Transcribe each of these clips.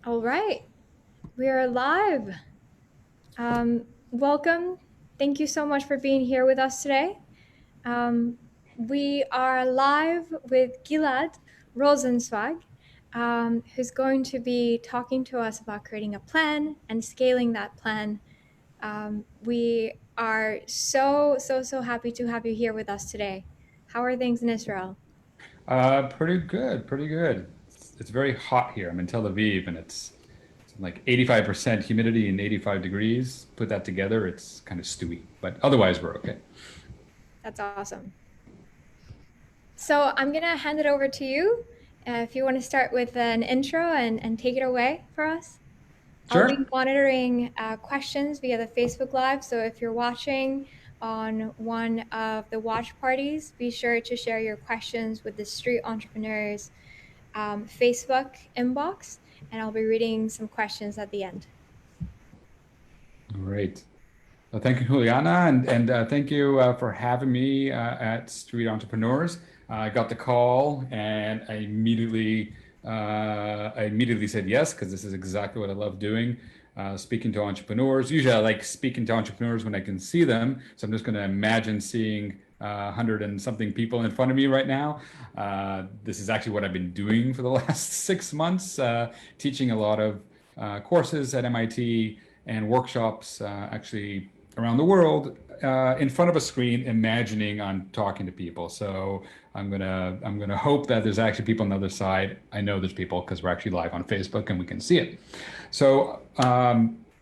All right, we are live. Welcome. Thank you so much for being here with us today. Um, we are live with Gilad Rosenzweig, who's going to be talking to us about creating a plan and scaling that plan. We are so happy to have you here with us today. How are things in Israel? Pretty good, pretty good. It's very hot here. I'm in Tel Aviv and it's like 85% humidity and 85 degrees. Put that together, it's kind of stewy, but otherwise we're okay. That's awesome. So I'm going to hand it over to you. If you want to start with an intro and take it away for us. I'll be Sure. monitoring questions via the Facebook Live. So if you're watching on one of the watch parties, be sure to share your questions with the Street Entrepreneurs Facebook inbox, and I'll be reading some questions at the end. Great. Well, thank you, Juliana, and thank you for having me at Street Entrepreneurs. I got the call and I immediately said yes because this is exactly what I love doing. Speaking to entrepreneurs. Usually, I like speaking to entrepreneurs when I can see them. So I'm just going to imagine seeing 100 and something people in front of me right now. This is actually what I've been doing for the last 6 months, teaching a lot of courses at MIT and workshops actually around the world in front of a screen, imagining I'm talking to people. So I'm gonna hope that there's actually people on the other side. I know there's people because we're actually live on Facebook and we can see it. So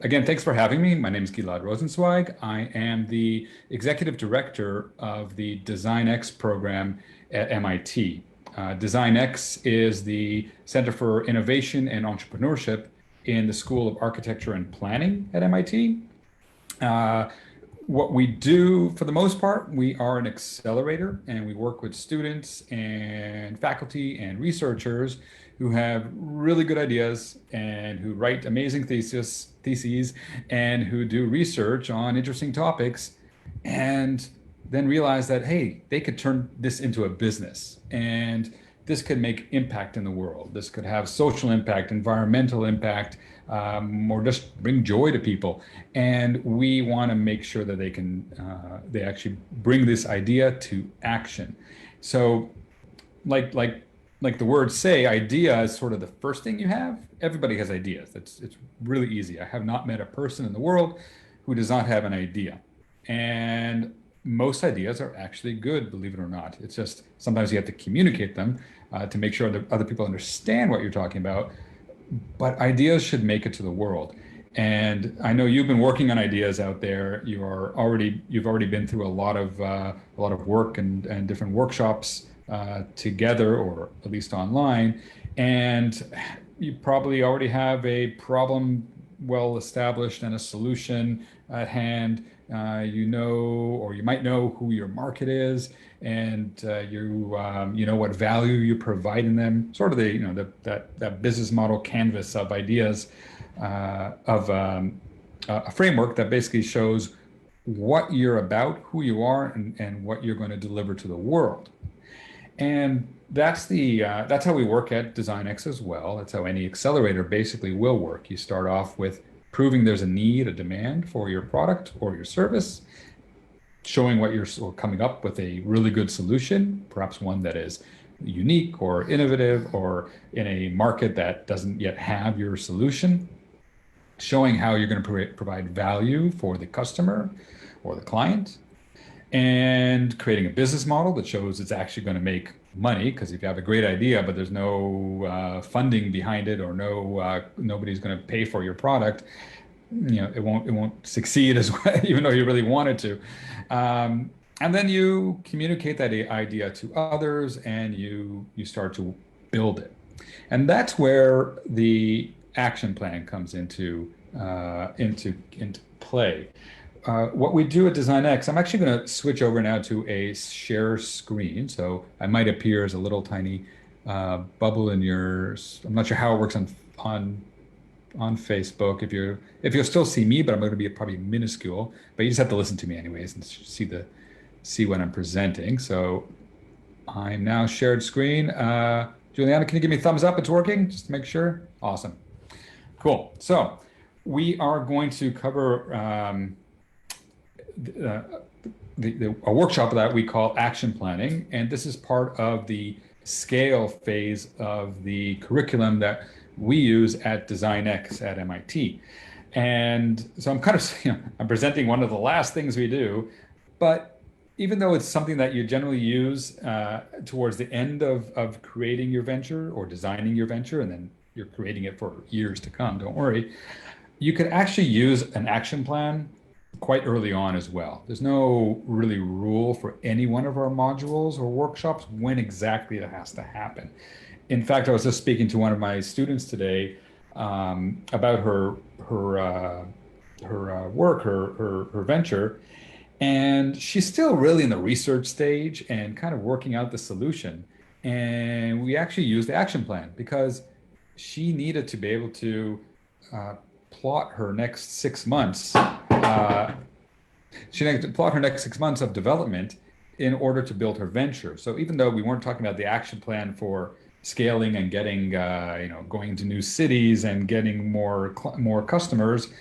again, thanks for having me. My name is Gilad Rosenzweig. I am the executive director of the DesignX program at MIT. DesignX is the Center for Innovation and Entrepreneurship in the School of Architecture and Planning at MIT. Uh, what we do, for the most part, we are an accelerator and we work with students and faculty and researchers who have really good ideas and who write amazing theses and who do research on interesting topics and then realize that, hey, they could turn this into a business and this could make impact in the world. This could have social impact, environmental impact, or just bring joy to people. And we want to make sure that they actually bring this idea to action. So, like like like the words say, idea is sort of the first thing you have. Everybody has ideas. It's really easy. I have not met a person in the world who does not have an idea. And most ideas are actually good, believe it or not. It's just sometimes you have to communicate them to make sure that other people understand what you're talking about. But ideas should make it to the world. And I know you've been working on ideas out there. You've already been through a lot of work and different workshops together, or at least online. And you probably already have a problem well established and a solution at hand. Or you might know who your market is, and you know what value you provide in them. Sort of that business model canvas of ideas of a framework that basically shows what you're about, who you are, and what you're going to deliver to the world. And that's how we work at DesignX as well. That's how any accelerator basically will work. You start off with proving there's a need, a demand for your product or your service, showing or coming up with a really good solution, perhaps one that is unique or innovative or in a market that doesn't yet have your solution, showing how you're going to provide value for the customer or the client, and creating a business model that shows it's actually going to make money. Because if you have a great idea but there's no funding behind it, or nobody's going to pay for your product, it won't succeed as well, even though you really wanted to. And then you communicate that idea to others, and you start to build it. And that's where the action plan comes into play. What we do at DesignX, I'm actually going to switch over now to a share screen. So I might appear as a little tiny bubble in yours. I'm not sure how it works on Facebook. If you'll still see me, but I'm going to be probably minuscule. But you just have to listen to me anyways and see what I'm presenting. So I'm now shared screen. Juliana, can you give me a thumbs up? It's working, just to make sure. Awesome. Cool. So we are going to cover uh, a workshop that we call action planning, and this is part of the scale phase of the curriculum that we use at DesignX at MIT. And so I'm kind of, I'm presenting one of the last things we do, but even though it's something that you generally use towards the end of creating your venture or designing your venture, and then you're creating it for years to come, don't worry, you could actually use an action plan quite early on as well. There's no really rule for any one of our modules or workshops when exactly it has to happen. In fact, I was just speaking to one of my students today about her work, her venture, and she's still really in the research stage and kind of working out the solution. And we actually used the action plan because she needed to be able to plot her next 6 months. She needed to plot her next 6 months of development in order to build her venture. So even though we weren't talking about the action plan for scaling and getting, going to new cities and getting more customers,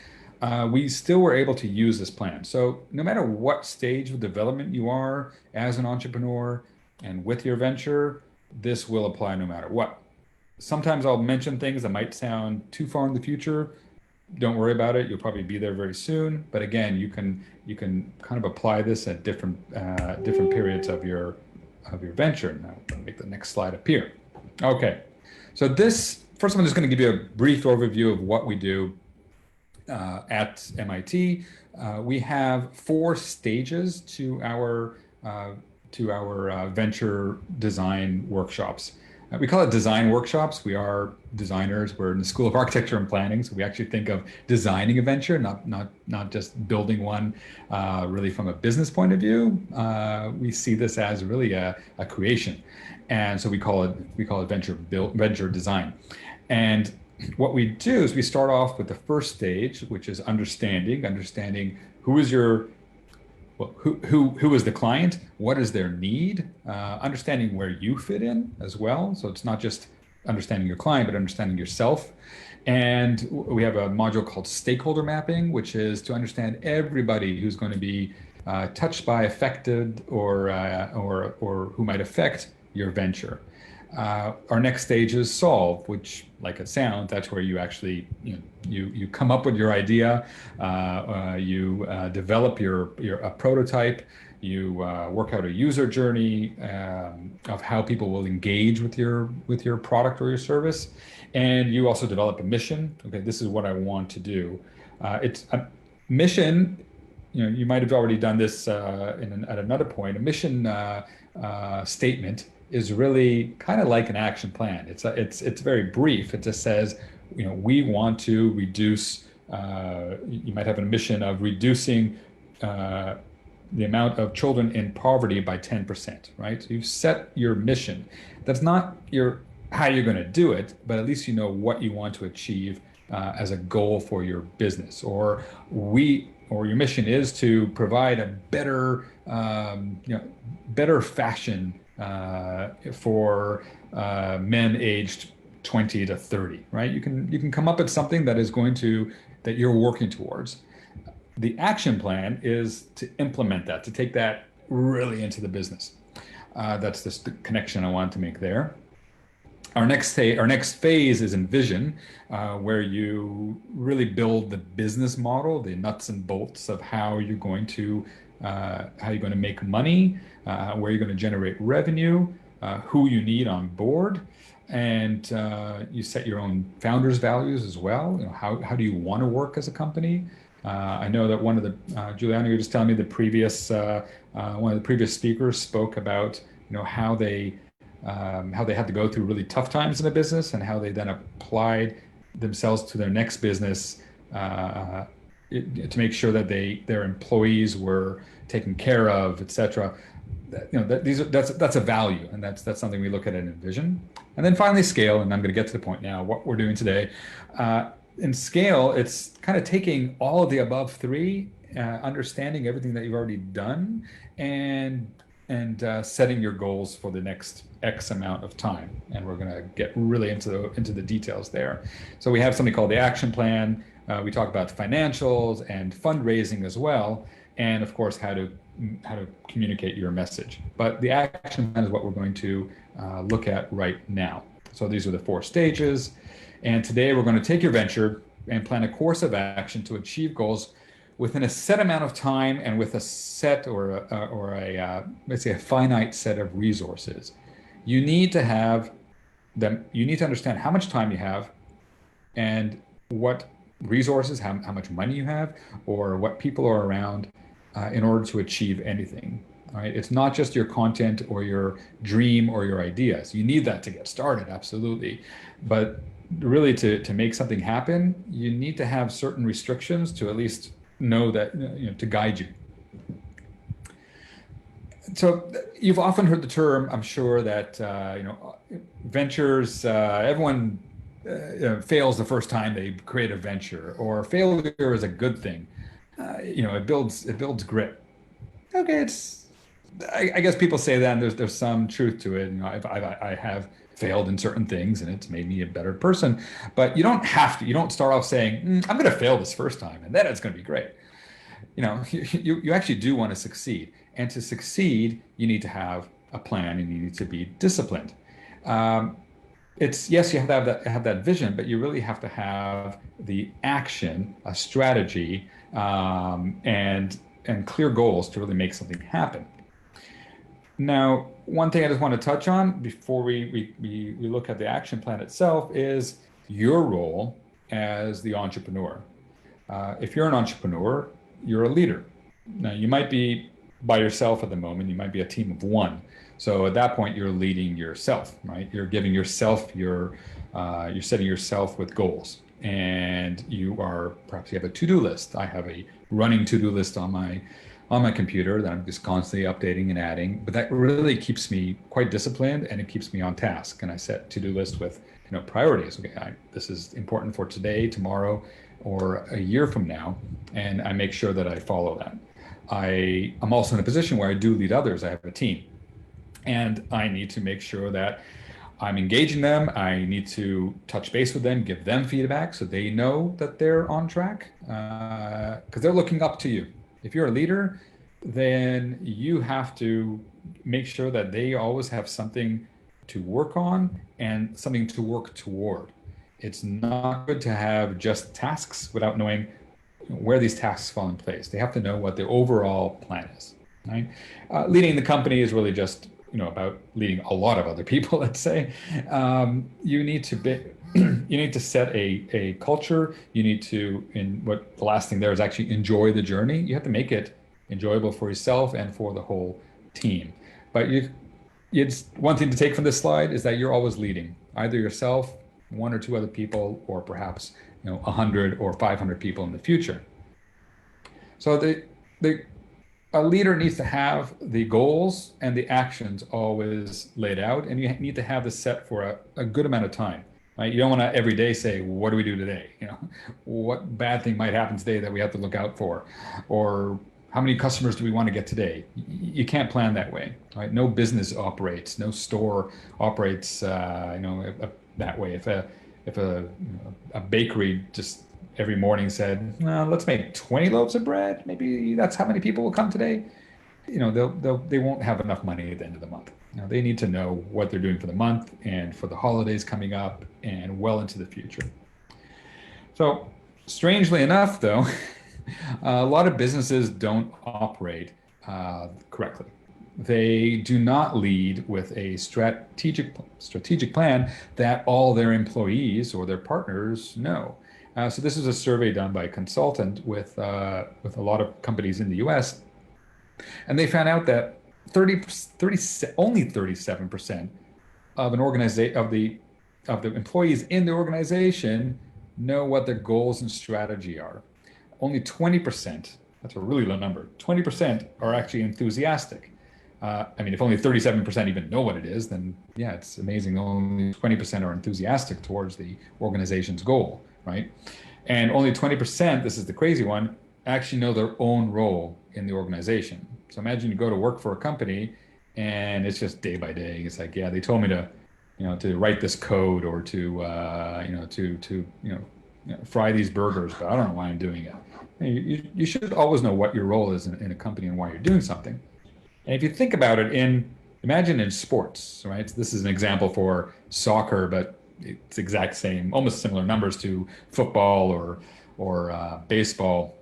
we still were able to use this plan. So no matter what stage of development you are as an entrepreneur and with your venture, this will apply no matter what. Sometimes I'll mention things that might sound too far in the future. Don't worry about it. You'll probably be there very soon. But again, you can kind of apply this at different periods of your venture. Now, I'll make the next slide appear. Okay. So this first, I'm just going to give you a brief overview of what we do at MIT. We have 4 stages to our venture design workshops. We call it design workshops. We are designers. We're in the School of Architecture and Planning, so we actually think of designing a venture, not just building one. Really, from a business point of view, we see this as really a creation, and so we call it venture design. And what we do is we start off with the first stage, which is understanding who is who is the client, what is their need, understanding where you fit in as well. So it's not just understanding your client, but understanding yourself. And we have a module called stakeholder mapping, which is to understand everybody who's going to be touched by, affected, or who might affect your venture. Our next stage is solve, which, like it sounds, that's where you actually you come up with your idea, you develop a prototype, you work out a user journey of how people will engage with your product or your service, and you also develop a mission. Okay, this is what I want to do. It's a mission. You might have already done this at another point. A mission statement is really kind of like an action plan. It's very brief. It just says, we want to reduce. You might have a mission of reducing the amount of children in poverty by 10%, right? So you've set your mission. That's not how you're going to do it, but at least you know what you want to achieve as a goal for your business. Or your mission is to provide a better fashion for men aged 20 to 30, right? You can come up with something that you're working towards. The action plan is to implement that, to take that really into the business. That's just the connection I wanted to make there. Our next phase is envision, where you really build the business model, the nuts and bolts of how you're going to make money, where you're going to generate revenue, who you need on board, and you set your own founders' values as well. How do you want to work as a company? I know that one of the Juliana, you were just telling me one of the previous speakers spoke about how they had to go through really tough times in a business and how they then applied themselves to their next business to make sure that their employees were taken care of, etc. That's a value, and that's something we look at in Envision. And then finally, scale, and I'm going to get to the point now, what we're doing today. In scale, it's kind of taking all of the above 3, understanding everything that you've already done, and and setting your goals for the next X amount of time. And we're going to get really into the details there. So we have something called the action plan. We talk about the financials and fundraising as well, and of course how to communicate your message. But the action plan is what we're going to look at right now. So these are the 4 stages, and today we're going to take your venture and plan a course of action to achieve goals within a set amount of time and with a set or let's say a finite set of resources. You need to have them. You need to understand how much time you have and what resources, how much money you have, or what people are around in order to achieve anything. All right, it's not just your content or your dream or your ideas. You need that to get started, absolutely, but really to make something happen, you need to have certain restrictions to at least know that, to guide you. So you've often heard the term, I'm sure, that ventures, everyone fails the first time they create a venture, or failure is a good thing. It builds grit. Okay, I guess people say that, and there's some truth to it. I have failed in certain things, and it's made me a better person. But you don't have to. You don't start off saying, "I'm going to fail this first time, and then it's going to be great." You actually do want to succeed, and to succeed, you need to have a plan, and you need to be disciplined. Yes, you have to have that vision, but you really have to have the action, a strategy, and clear goals to really make something happen. Now, one thing I just want to touch on before we look at the action plan itself is your role as the entrepreneur. If you're an entrepreneur, you're a leader. Now, you might be by yourself at the moment. You might be a team of 1. So at that point, you're leading yourself, right? You're giving yourself you're setting yourself with goals, and perhaps you have a to-do list. I have a running to-do list on my computer that I'm just constantly updating and adding, but that really keeps me quite disciplined, and it keeps me on task. And I set to-do lists with priorities. Okay, this is important for today, tomorrow, or a year from now, and I make sure that I follow that. I'm also in a position where I do lead others. I have a team, and I need to make sure that I'm engaging them. I need to touch base with them, give them feedback so they know that they're on track, because they're looking up to you. If you're a leader, then you have to make sure that they always have something to work on and something to work toward. It's not good to have just tasks without knowing where these tasks fall in place. They have to know what the overall plan is. Right? Leading the company is really just about leading a lot of other people. Let's say you need to set a culture. You need to, the last thing there is actually enjoy the journey. You have to make it enjoyable for yourself and for the whole team. But it's one thing to take from this slide is that you're always leading, either yourself, 1 or 2 other people, or perhaps 100 or 500 people in the future. So a leader needs to have the goals and the actions always laid out, and you need to have this set for a good amount of time. Right? You don't want to every day say, "What do we do today?" What bad thing might happen today that we have to look out for, or how many customers do we want to get today? You can't plan that way. Right? No business operates, no store operates, that way. If a bakery just every morning said, "Well, let's make 20 loaves of bread. Maybe that's how many people will come today." They won't have enough money at the end of the month. They need to know what they're doing for the month and for the holidays coming up and well into the future. So, strangely enough, though, a lot of businesses don't operate correctly. They do not lead with a strategic plan that all their employees or their partners know. So this is a survey done by a consultant with a lot of companies in the U.S., and they found out that only 37% of the employees in the organization know what their goals and strategy are. Only 20%, that's a really low number, 20% are actually enthusiastic. If only 37% even know what it is, then yeah, it's amazing. Only 20% are enthusiastic towards the organization's goal, right? And only 20%, this is the crazy one, actually know their own role in the organization. So imagine you go to work for a company and it's just day by day. It's like, yeah, they told me to, to write this code or to, fry these burgers, but I don't know why I'm doing it. You should always know what your role is in a company and why you're doing something. And if you think about it, imagine in sports, right? So this is an example for soccer, but it's exact same, almost similar numbers to football or baseball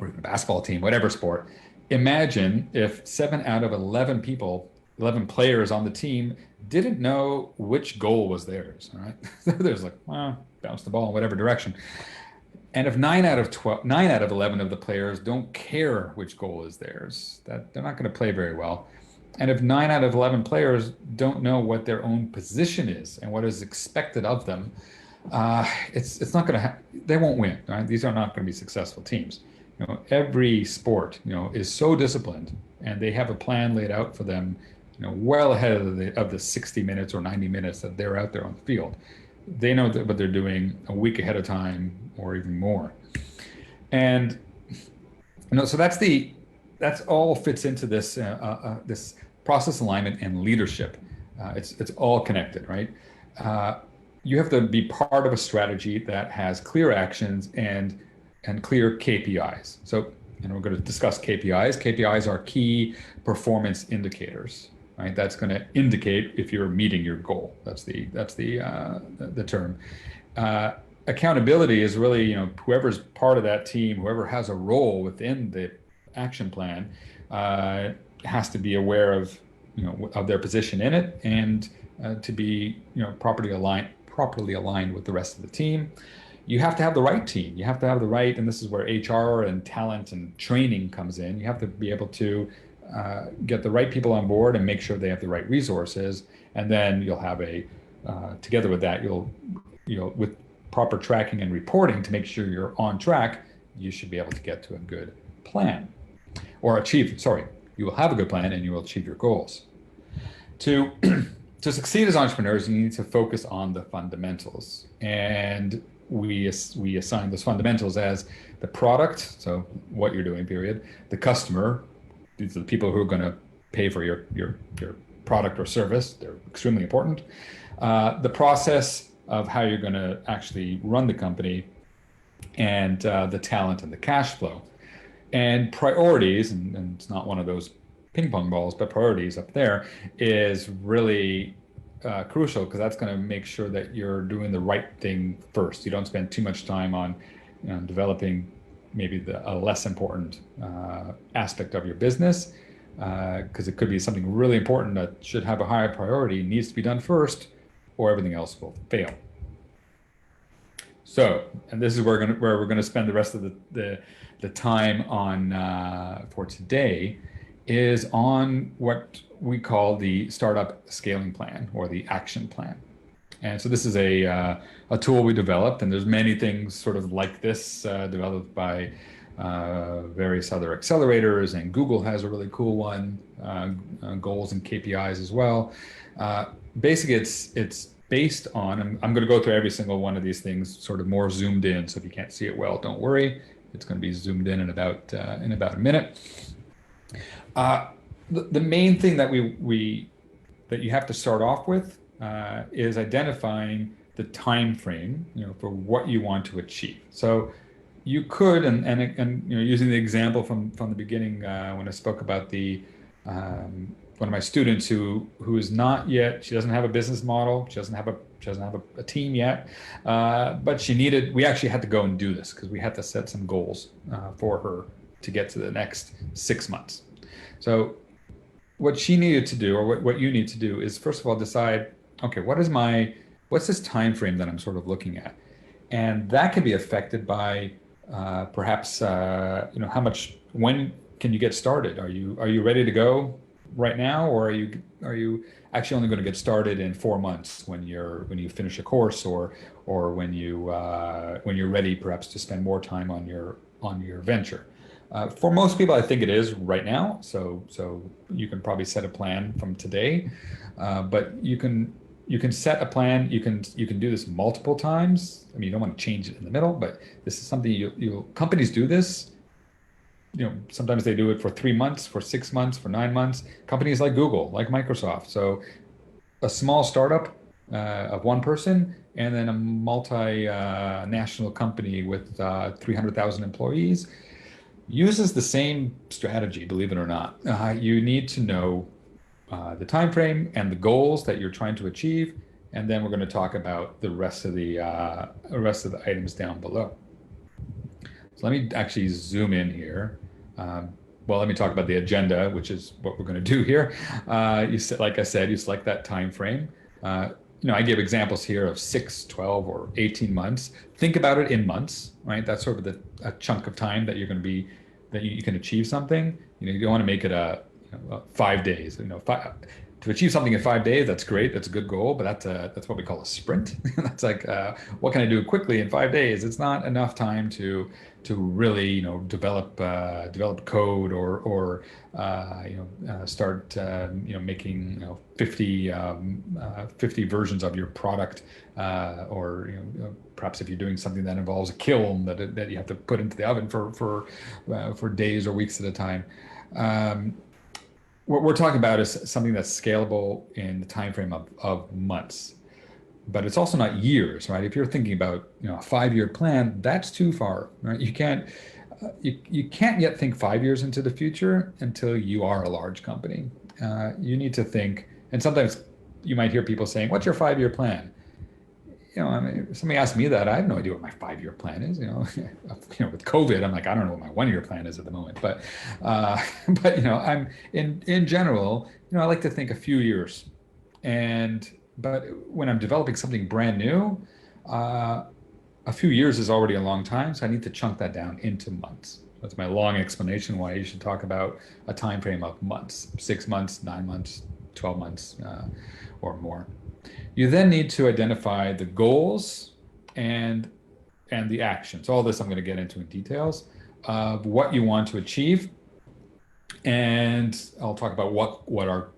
or even a basketball team, whatever sport. Imagine if 7 out of 11 players on the team didn't know which goal was theirs. All right. There's like, well, bounce the ball in whatever direction. And if 9 out of 11 of the players don't care which goal is theirs, that they're not going to play very well. And if 9 out of 11 players don't know what their own position is and what is expected of them, it's not going to. They won't win. Right? These are not going to be successful teams. Every sport, is so disciplined, and they have a plan laid out for them, well ahead of the 60 minutes or 90 minutes that they're out there on the field. They know what they're doing a week ahead of time or even more. And so that's all fits into this process alignment and leadership. It's all connected, right? You have to be part of a strategy that has clear actions and clear KPIs. So, we're going to discuss KPIs. KPIs are key performance indicators, right? That's going to indicate if you're meeting your goal. That's the term. Accountability is really, whoever's part of that team, whoever has a role within the action plan, has to be aware of, of their position in it, and to be, properly aligned with the rest of the team. You have to have the right team. You have to have the right, and this is where HR and talent and training comes in. You have to be able to get the right people on board and make sure they have the right resources. And then you'll have together with that, with proper tracking and reporting to make sure you're on track, you should be able to get to a good plan you will have a good plan and you will achieve your goals. To succeed as entrepreneurs, you need to focus on the fundamentals. And we assign those fundamentals as the product, so what you're doing, period, the customer, these are the people who are going to pay for your product or service, they're extremely important, the process of how you're going to actually run the company, and the talent and the cash flow. And priorities, and it's not one of those ping pong balls, but priorities up there is really crucial, because that's going to make sure that you're doing the right thing first. You don't spend too much time on developing maybe a less important aspect of your business, because it could be something really important that should have a higher priority, needs to be done first, or everything else will fail. So, and this is where we're going to spend the rest of the time on for today, is on what we call the startup scaling plan, or the action plan. And so this is a tool we developed, and there's many things sort of like this developed by various other accelerators, and Google has a really cool one, goals and KPIs as well. Basically, it's based on, I'm going to go through every single one of these things sort of more zoomed in. So if you can't see it well, don't worry. It's going to be zoomed in about a minute. The main thing that that you have to start off with is identifying the time frame, for what you want to achieve. So you could, and using the example from the beginning, when I spoke about one of my students who is not yet, she doesn't have a business model, she doesn't have a team yet, but we actually had to go and do this because we had to set some goals for her to get to the next 6 months. So what she needed to do, or what you need to do, is first of all decide, okay, what's this time frame that I'm sort of looking at? And that can be affected by perhaps when can you get started? Are you ready to go right now, or are you actually only going to get started in 4 months when you finish a course, or when you're ready perhaps to spend more time on your venture? For most people, I think it is right now. So you can probably set a plan from today, but you can set a plan. You can do this multiple times. I mean, you don't want to change it in the middle, but this is something companies do this sometimes they do it for 3 months, for 6 months, for 9 months. Companies like Google, like Microsoft. So a small startup of one person, and then a multinational company with 300,000 employees uses the same strategy, believe it or not. You need to know the time frame and the goals that you're trying to achieve, and then we're going to talk about the rest of the items down below. So let me actually zoom in here. Well, let me talk about the agenda, which is what we're going to do here. Like I said, you select that time frame. I give examples here of 6, 12, or 18 months. Think about it in months, right? That's sort of a chunk of time that you're going to be that you can achieve something. You don't want to make it 5 days. To achieve something in 5 days, that's great. That's a good goal, but that's what we call a sprint. That's like, what can I do quickly in 5 days? It's not enough time to really, develop code or start, making 50 versions of your product, or perhaps if you're doing something that involves a kiln that you have to put into the oven for days or weeks at a time. What we're talking about is something that's scalable in the time frame of months, but it's also not years, right? If you're thinking about a 5-year plan, that's too far, right? You can't yet think 5 years into the future until you are a large company. You need to think, and sometimes you might hear people saying, "What's your 5-year plan?" If somebody asked me that, I have no idea what my 5-year plan is. With COVID, I'm like, I don't know what my 1-year plan is at the moment. But I'm in general, I like to think a few years. But when I'm developing something brand new, a few years is already a long time, so I need to chunk that down into months. That's my long explanation why you should talk about a time frame of months: 6 months, 9 months, 12 months, or more. You then need to identify the goals and the actions. All this I'm going to get into in details of what you want to achieve, and I'll talk about what are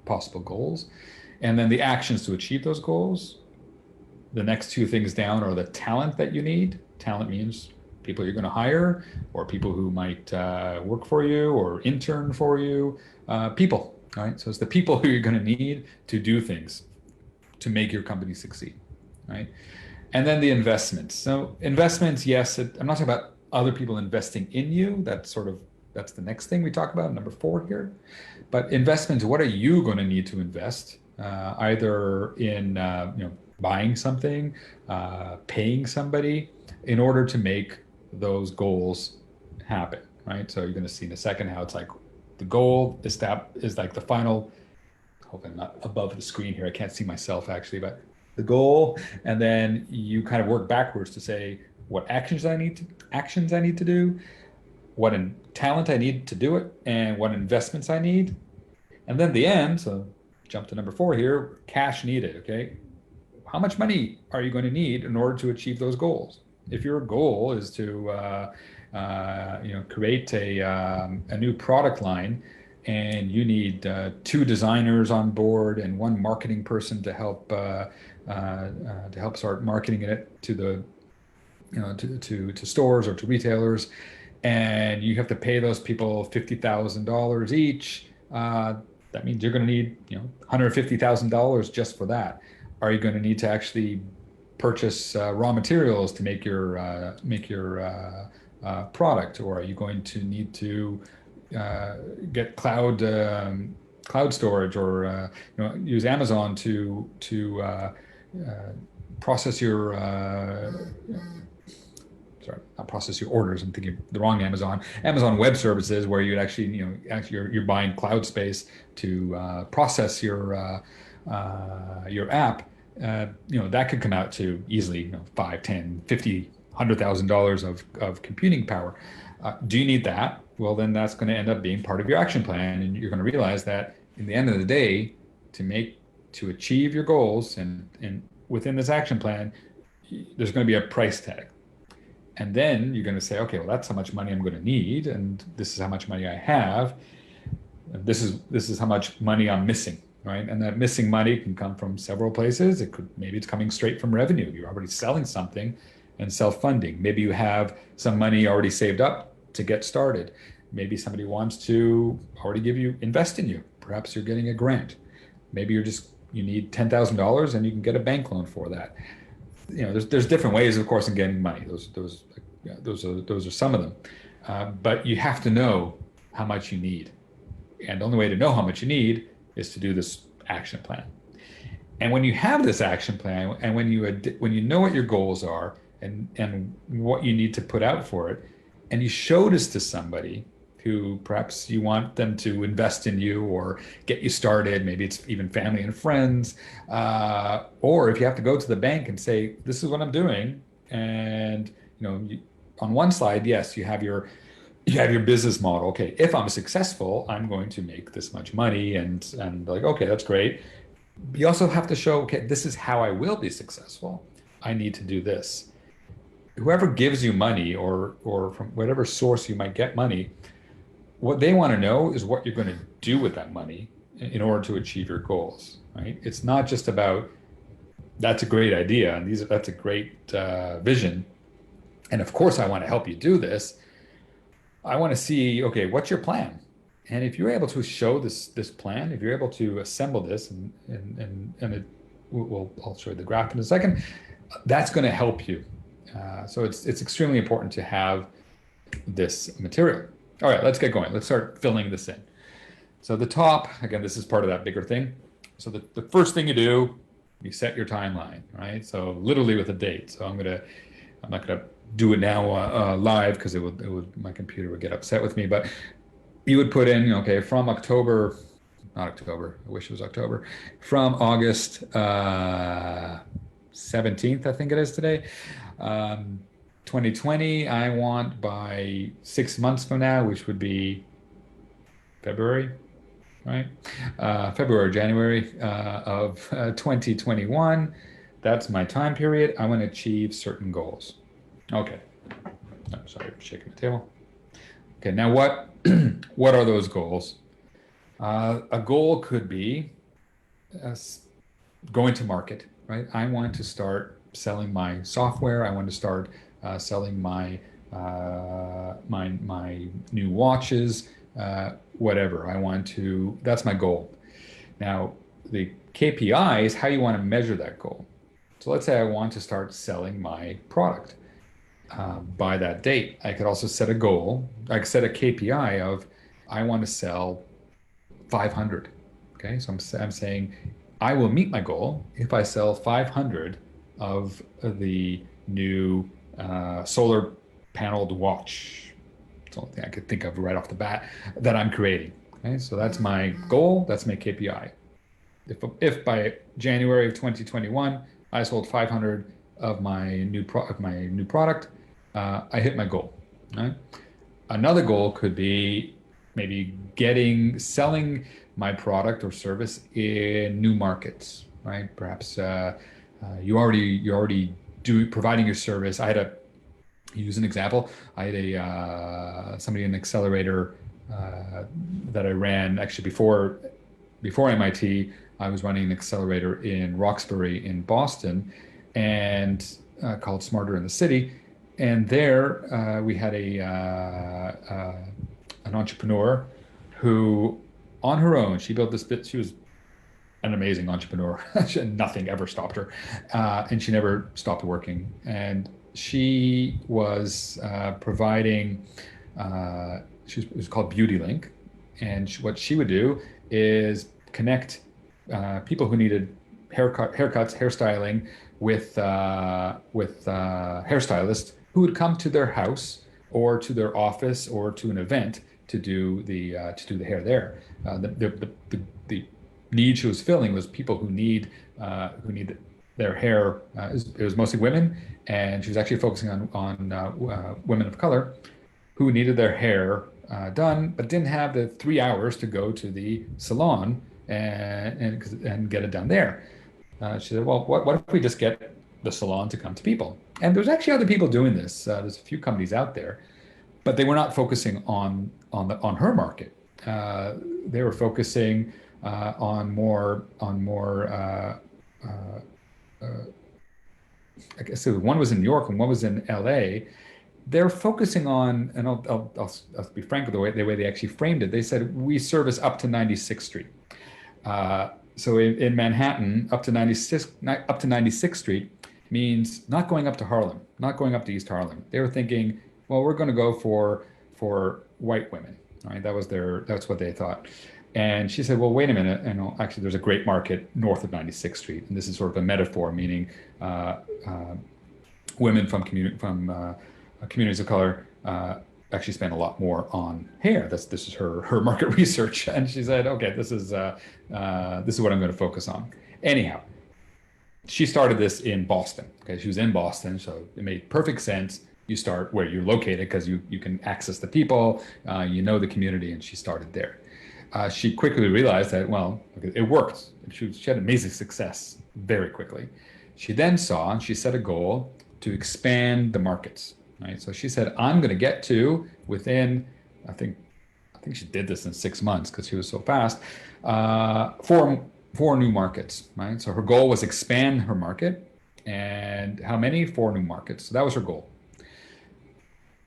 possible goals, and then the actions to achieve those goals. The next two things down are the talent that you need. Talent means people you're going to hire, or people who might work for you or intern for you. People, right? So it's the people who you're going to need to do things to make your company succeed, right? And then the investments. So investments, yes, I'm not talking about other people investing in you. That's the next thing we talk about, number 4 here. But investments, what are you going to need to invest? Either in buying something, paying somebody, in order to make those goals happen, right? So you're going to see in a second how it's like the goal is like the final. Hope I'm not above the screen here. I can't see myself actually, but the goal, and then you kind of work backwards to say what actions I need to do, what talent I need to do it, and what investments I need, and then the end. So jump to number 4 here: cash needed. Okay, how much money are you going to need in order to achieve those goals? If your goal is to create a new product line, and you need 2 designers on board and 1 marketing person to help start marketing it to the to stores or to retailers, and you have to pay those people $50,000 each. That means you're going to need $150,000 just for that. Are you going to need to actually purchase raw materials to make your product, or are you going to need to get cloud storage, or use Amazon to process your sorry, not process your orders. I'm thinking the wrong Amazon Web Services, where you'd actually you're buying cloud space to process your app. That could come out to easily $5, $10, $50, $100,000 of computing power. Do you need that? Well, then that's going to end up being part of your action plan, and you're going to realize that in the end of the day, to achieve your goals and within this action plan, there's going to be a price tag. And then you're going to say, okay, well, that's how much money I'm going to need, and this is how much money I have. This is how much money I'm missing, right? And that missing money can come from several places. Maybe it's coming straight from revenue. You're already selling something and self-funding. Maybe you have some money already saved up to get started. Maybe somebody wants to already invest in you. Perhaps you're getting a grant. Maybe you need $10,000 and you can get a bank loan for that. There's different ways, of course, in getting money. Those are some of them. But you have to know how much you need. And the only way to know how much you need is to do this action plan. And when you have this action plan, and when you know what your goals are and what you need to put out for it, and you show this to somebody who perhaps you want them to invest in you or get you started, maybe it's even family and friends, or if you have to go to the bank and say, this is what I'm doing, and on one slide, yes, you have your business model. Okay, if I'm successful, I'm going to make this much money, and like, okay, that's great. You also have to show, okay, this is how I will be successful. I need to do this. Whoever gives you money or from whatever source you might get money, what they want to know is what you're going to do with that money in order to achieve your goals, right? It's not just about, that's a great idea and that's a great vision. And of course, I want to help you do this. I want to see, okay, what's your plan? And if you're able to show this plan, if you're able to assemble this, I'll show you the graph in a second, that's going to help you. So it's extremely important to have this material. All right, let's get going. Let's start filling this in. So the top, again, this is part of that bigger thing. So the first thing you do, you set your timeline, right? So literally with a date. So I'm not gonna do it now live because my computer would get upset with me, but you would put in, okay, from October, not October, I wish it was October, from August 17th, I think it is today, 2020, I want by 6 months from now, which would be February, right? February, January of 2021, that's my time period. I want to achieve certain goals. Okay. I'm sorry, I'm shaking the table. Okay, now what are those goals? A goal could be going to market, right? I want to start selling my software. I want to start selling my new watches, whatever. That's my goal. Now, the KPI is how you want to measure that goal. So let's say I want to start selling my product. By that date, I could also set a goal. I could set a KPI of I want to sell 500. Okay, so I'm saying I will meet my goal if I sell 500 of the new solar paneled watch. It's the only thing I could think of right off the bat that I'm creating. Okay, so that's my goal. That's my KPI. If by January of 2021 I sold 500 of my new product, I hit my goal. Right? Another goal could be maybe selling my product or service in new markets. Right? Perhaps you already providing your service. Use an example. I had somebody in an accelerator that I ran actually before MIT. I was running an accelerator in Roxbury in Boston, and called Smarter in the City. And there we had an entrepreneur who, on her own, she built this bit. She was an amazing entrepreneur. Nothing ever stopped her, and she never stopped working. And she was providing. It was called Beauty Link, and what she would do is connect people who needed haircuts, hairstyling with hairstylists who would come to their house or to their office or to an event to do the hair there. The need she was filling was people who need their hair. It was mostly women, and she was actually focusing on women of color who needed their hair done, but didn't have the 3 hours to go to the salon and get it done there. She said, well, what if we just get the salon to come to people? And there's actually other people doing this. There's a few companies out there, but they were not focusing on her market. They were focusing on more. I guess one was in New York and one was in LA, they're focusing on, and I'll be frank with the way they actually framed it. They said we service up to 96th Street. So in Manhattan, up to 96th Street means not going up to Harlem, not going up to East Harlem. They were thinking, well, we're going to go for white women. Right? That's what they thought. And she said, well, wait a minute. And actually, there's a great market north of 96th Street, and this is sort of a metaphor, meaning women from communities of color actually spend a lot more on hair. This is her market research, and she said, okay, this is what I'm going to focus on. Anyhow, she started this in Boston. Okay, she was in Boston, so it made perfect sense. You start where you're located because you can access the people, you know the community, and she started there. She quickly realized that, well, it worked. She had amazing success very quickly. She then saw, and she set a goal to expand the markets, right? So she said, I'm going to get to within, I think she did this in 6 months because she was so fast, four new markets, right? So her goal was expand her market. And how many? 4 new markets. So that was her goal.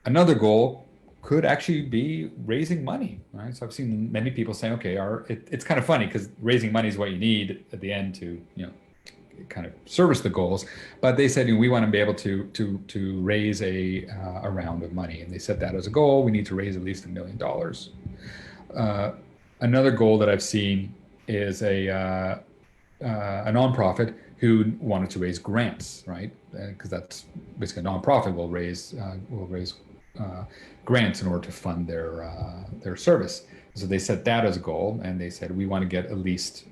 Another goal could actually be raising money, right? So I've seen many people saying, okay, it's kind of funny because raising money is what you need at the end to, kind of service the goals. But they said, we want to be able to raise a round of money, and they set that as a goal. We need to raise at least $1 million. Another goal that I've seen is a nonprofit who wanted to raise grants, right? Because that's basically a nonprofit will raise grants in order to fund their service. So they set that as a goal, and they said we want to get at least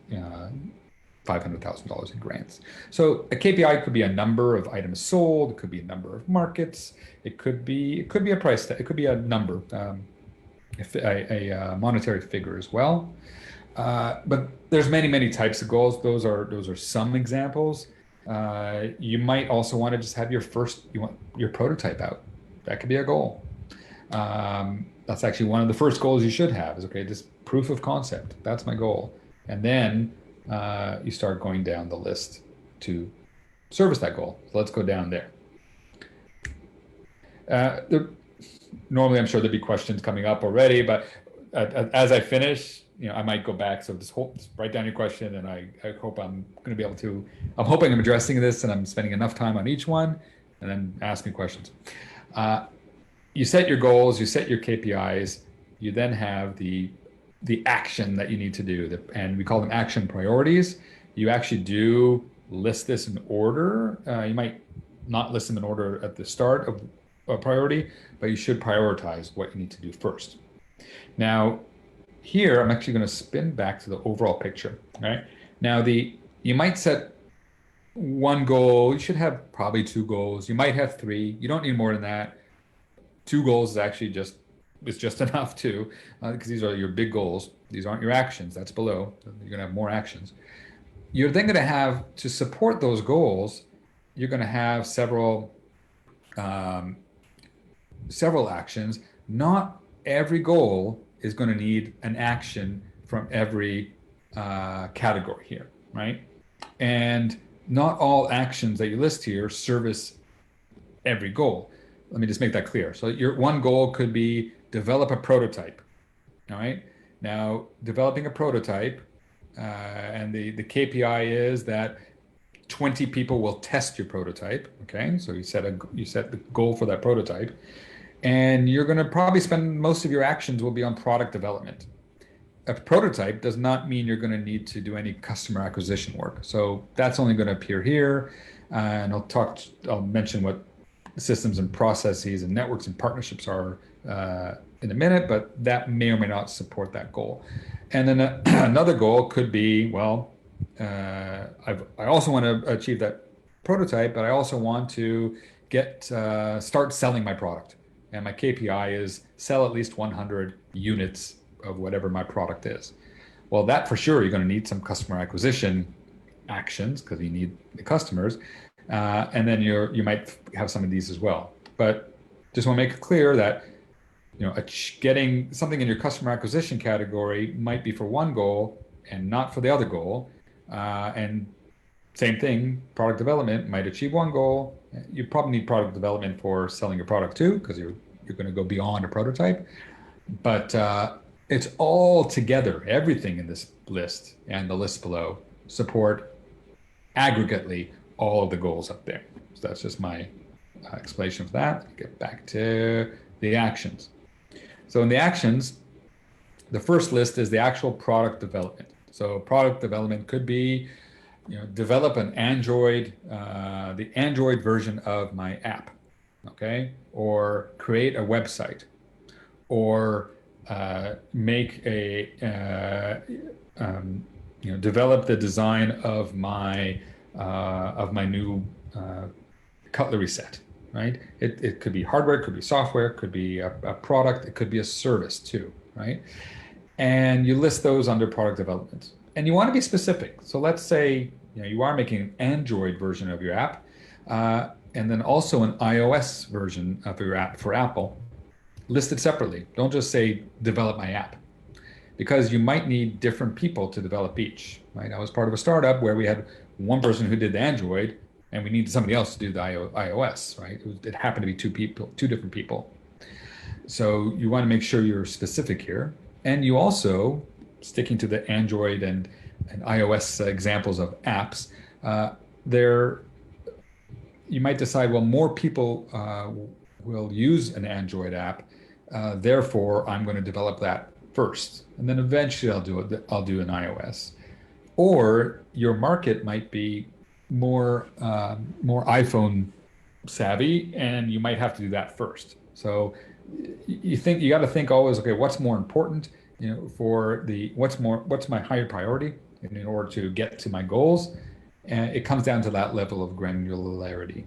$500,000 in grants. So a KPI could be a number of items sold, it could be a number of markets, it could be a price tag, it could be a number, a monetary figure as well. But there's many types of goals. Those are some examples. You might also want to just have your prototype out. That could be a goal. That's actually one of the first goals you should have is, okay, just proof of concept. That's my goal. And then you start going down the list to service that goal. So let's go down there. Normally, I'm sure there'd be questions coming up already, but as I finish, I might go back. So just write down your question, and I hope I'm going to be able to. I'm hoping I'm addressing this, and I'm spending enough time on each one, and then ask me questions. You set your goals, you set your KPIs, you then have the action that you need to do, and we call them action priorities. You actually do list this in order. You might not list them in order at the start of a priority, but you should prioritize what you need to do first. Now, here I'm actually going to spin back to the overall picture. Right now, you might set one goal. You should have probably 2 goals. You might have 3. You don't need more than that. 2 goals is actually just enough too, because these are your big goals. These aren't your actions. That's below. You're going to have more actions. You're then going to have to support those goals. You're going to have several actions. Not every goal is going to need an action from every category here, right? And not all actions that you list here service every goal. Let me just make that clear. So your one goal could be develop a prototype. All right. Now, developing a prototype, and the KPI is that 20 people will test your prototype. Okay. So you set the goal for that prototype, and you're going to probably spend most of your actions will be on product development. A prototype does not mean you're going to need to do any customer acquisition work. So that's only going to appear here. And I'll mention what systems and processes and networks and partnerships are in a minute, but that may or may not support that goal. And then another goal could be, well, I also want to achieve that prototype, but I also want to start selling my product. And my KPI is sell at least 100 units of whatever my product is. Well, that for sure, you're going to need some customer acquisition actions because you need the customers. And then you might have some of these as well. But just want to make it clear that getting something in your customer acquisition category might be for one goal and not for the other goal. And Same thing, product development might achieve one goal. You probably need product development for selling your product too, because you're going to go beyond a prototype. But it's all together, everything in this list and the list below support aggregately all of the goals up there. So that's just my explanation of that. Get back to the actions. So in the actions, the first list is the actual product development. So product development could be, develop an Android, the Android version of my app, okay? Or create a website, or make develop the design of my new cutlery set, right? It could be hardware, it could be software, it could be a product, it could be a service too, right? And you list those under product development. And you want to be specific. So let's say you are making an Android version of your app, and then also an iOS version of your app for Apple. List it separately. Don't just say develop my app, because you might need different people to develop each, right? I was part of a startup where we had one person who did the Android, and we needed somebody else to do the iOS, right? It happened to be two different people. So you want to make sure you're specific here. And you also, sticking to the Android and iOS examples of apps, you might decide, well, more people will use an Android app, therefore I'm going to develop that first, and then eventually I'll do an iOS. Or your market might be more iPhone savvy, and you might have to do that first. So you got to think always, okay, what's more important, what's my higher priority in order to get to my goals, and it comes down to that level of granularity.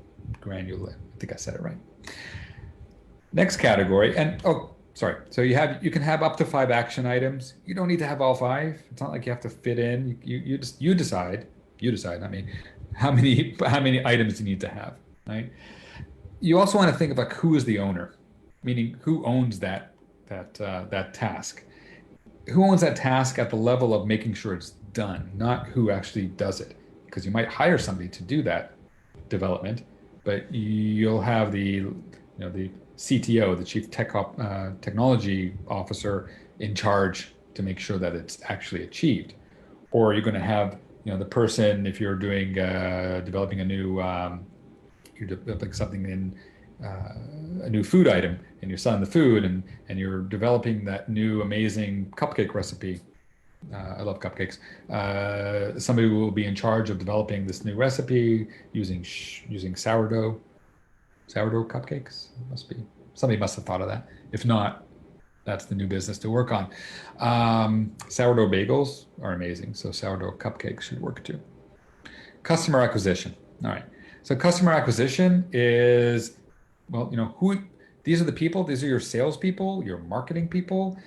I think I said it right. Next category, so you can have up to 5 action items. You don't need to have all 5. It's not like you have to fit in. You decide. I mean, how many items you need to have, right? You also want to think about who is the owner, meaning who owns that task. Who owns that task at the level of making sure it's done, not who actually does it. Because you might hire somebody to do that development, but you'll have the CTO, the Chief Technology Officer, in charge to make sure that it's actually achieved. Or you're going to have the person, if you're doing developing a new you're developing something in a new food item, and you're selling the food, and you're developing that new amazing cupcake recipe. I love cupcakes. Somebody will be in charge of developing this new recipe using sourdough cupcakes. Somebody must have thought of that. If not, that's the new business to work on. Sourdough bagels are amazing, so sourdough cupcakes should work too. Customer acquisition. All right. So customer acquisition is, these are the people, these are your salespeople, your marketing people,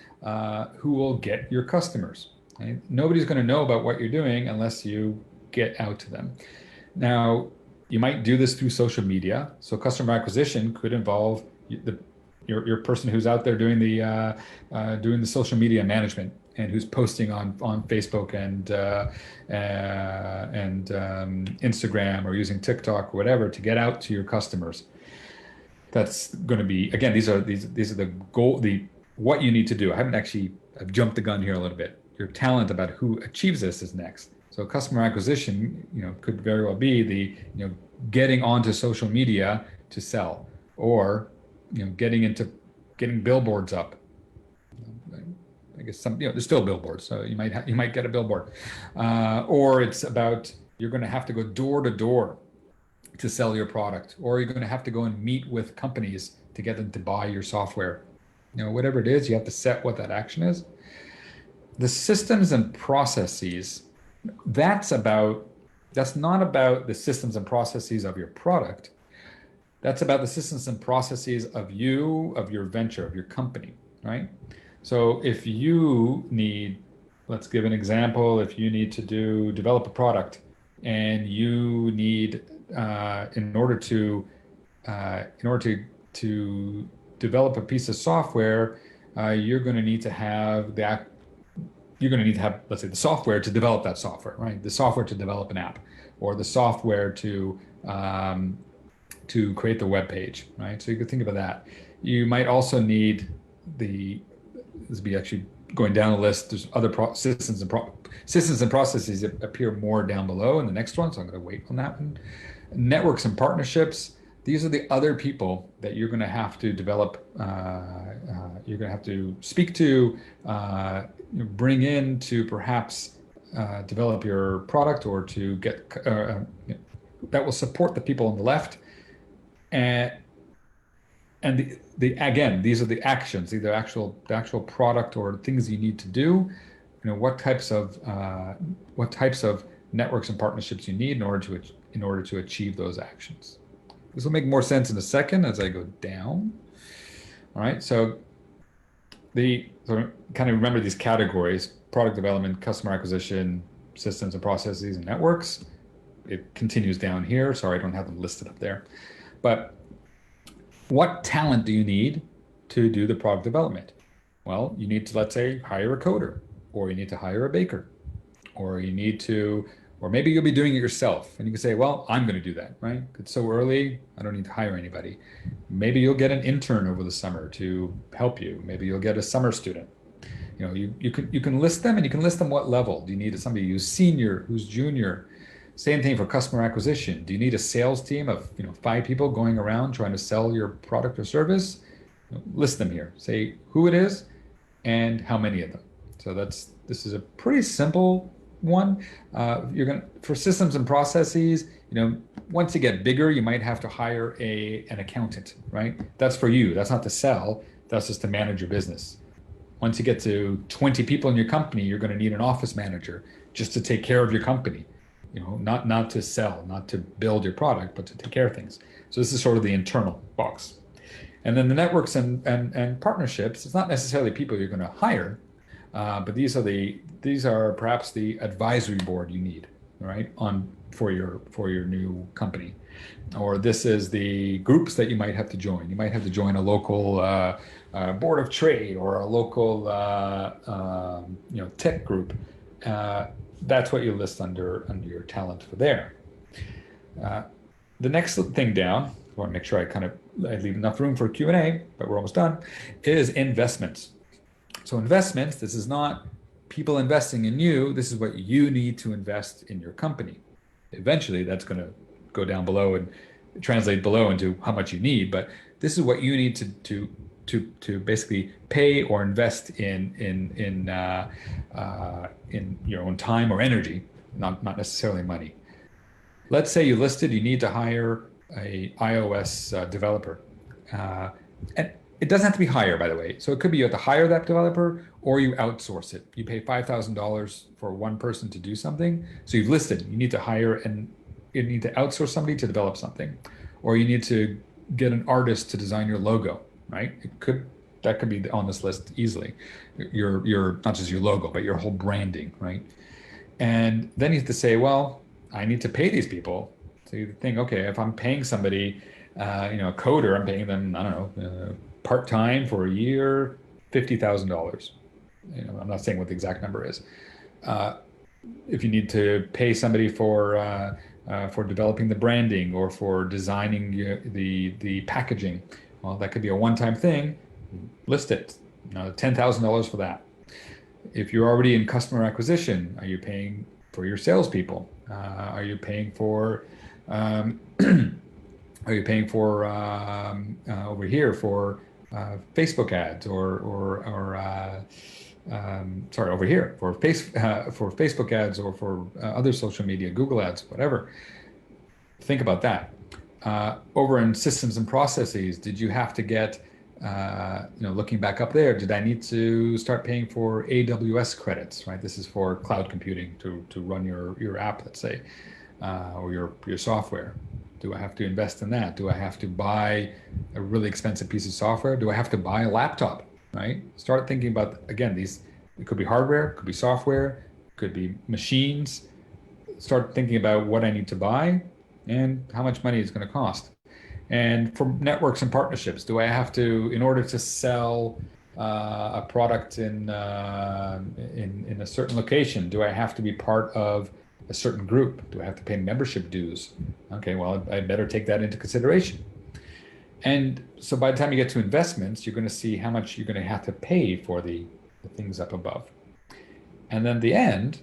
who will get your customers. Right? Nobody's going to know about what you're doing unless you get out to them. Now, you might do this through social media. So customer acquisition could involve your person who's out there doing the social media management, and who's posting on Facebook and Instagram, or using TikTok or whatever to get out to your customers. That's going to be, again, these are the goal, what you need to do. I've jumped the gun here a little bit. Your talent about who achieves this is next. So customer acquisition, could very well be the, getting onto social media to sell, or, getting billboards up. I guess there's still billboards, so you might get a billboard, or it's about, you're going to have to go door to door to sell your product, or you're going to have to go and meet with companies to get them to buy your software. Whatever it is, you have to set what that action is. The systems and processes, that's not about the systems and processes of your product. That's about the systems and processes of your venture, of your company, right? So if you need, let's give an example, if you need to develop a product, and you need, in order to develop a piece of software, you're going to need to have, let's say, the software to develop that software, right? The software to develop an app. or the software to create the web page, right? So you could think about that. You might also need this would be actually going down the list. There's other systems and processes that appear more down below in the next one. So I'm going to wait on that one. Networks and partnerships. These are the other people that you're going to have to develop. You're going to have to speak to, bring in to perhaps develop your product or to get that will support the people on the left. And again, these are the actions, either the actual product or things you need to do. What types of networks and partnerships you need in order to achieve those actions. This will make more sense in a second as I go down. All right, so kind of remember these categories: product development, customer acquisition, systems and processes, and networks. It continues down here. Sorry, I don't have them listed up there. But what talent do you need to do the product development? Well, you need to, let's say, hire a coder, or you need to hire a baker, or maybe you'll be doing it yourself. And you can say, well, I'm going to do that, right? It's so early, I don't need to hire anybody. Maybe you'll get an intern over the summer to help you. Maybe you'll get a summer student. You can list them, and you can list them what level. Do you need somebody who's senior, who's junior? Same thing for customer acquisition. Do you need a sales team of 5 people going around trying to sell your product or service? List them here. Say who it is and how many of them. So this is a pretty simple one. For systems and processes, once you get bigger, you might have to hire an accountant, right? That's for you. That's not to sell. That's just to manage your business. Once you get to 20 people in your company, you're going to need an office manager just to take care of your company. Not to sell, not to build your product, but to take care of things. So this is sort of the internal box. And then the networks and partnerships, it's not necessarily people you're going to hire, but these are perhaps the advisory board you need, right, for your new company. Or this is the groups that you might have to join. You might have to join a local board of trade or a local tech group. That's what you list under your talent for there. The next thing down, I want to make sure I leave enough room for Q&A, but we're almost done, is investments. So investments, this is not people investing in you. This is what you need to invest in your company. Eventually, that's going to go down below and translate below into how much you need. But this is what you need to basically pay or invest in your own time or energy, not necessarily money. Let's say you listed you need to hire a iOS developer, and it doesn't have to be hire, by the way. So it could be you have to hire that developer, or you outsource it. You pay $5,000 for one person to do something. So you've listed you need to hire and you need to outsource somebody to develop something, or you need to get an artist to design your logo. Right? That could be on this list easily. Your not just your logo, but your whole branding, right? And then you have to say, well, I need to pay these people. So you think, okay, if I'm paying somebody, a coder, I'm paying them, I don't know, part-time for a year, $50,000. I'm not saying what the exact number is. If you need to pay somebody for developing the branding or for designing the packaging. Well, that could be a one-time thing. List it. $10,000 for that. If you're already in customer acquisition, are you paying for your salespeople? Are you paying for over here for Facebook ads or over here for Facebook ads or for other social media, Google ads, whatever. Think about that. Over in systems and processes, did you have to get, looking back up there, did I need to start paying for AWS credits, right? This is for cloud computing to run your app, let's say, or your software. Do I have to invest in that? Do I have to buy a really expensive piece of software? Do I have to buy a laptop, right? Start thinking about, again, it could be hardware, could be software, could be machines. Start thinking about what I need to buy and how much money it's going to cost. And for networks and partnerships, do I have to, in order to sell a product in a certain location, do I have to be part of a certain group? Do I have to pay membership dues? Okay, well, I better take that into consideration. And so by the time you get to investments, you're going to see how much you're going to have to pay for the things up above. And then the end,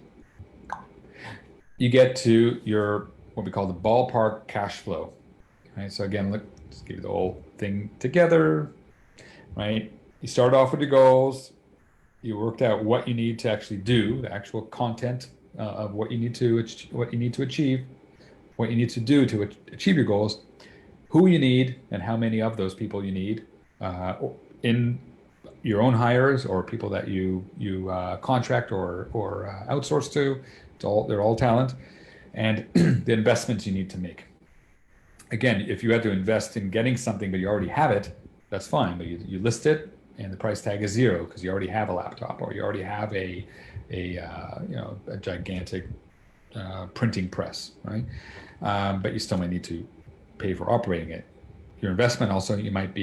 you get to your what we call the ballpark cash flow. Right. So again, let's give you the whole thing together, right? You start off with your goals. You worked out what you need to actually do, the actual content of what you need to achieve, what you need to do to achieve your goals, who you need, and how many of those people you need in your own hires or people that you contract or outsource to. They're all talent, and the investments you need to make. Again, if you had to invest in getting something but you already have it, that's fine. But you list it and the price tag is zero because you already have a laptop or you already have a gigantic printing press, right? But you still might need to pay for operating it. Your investment also you might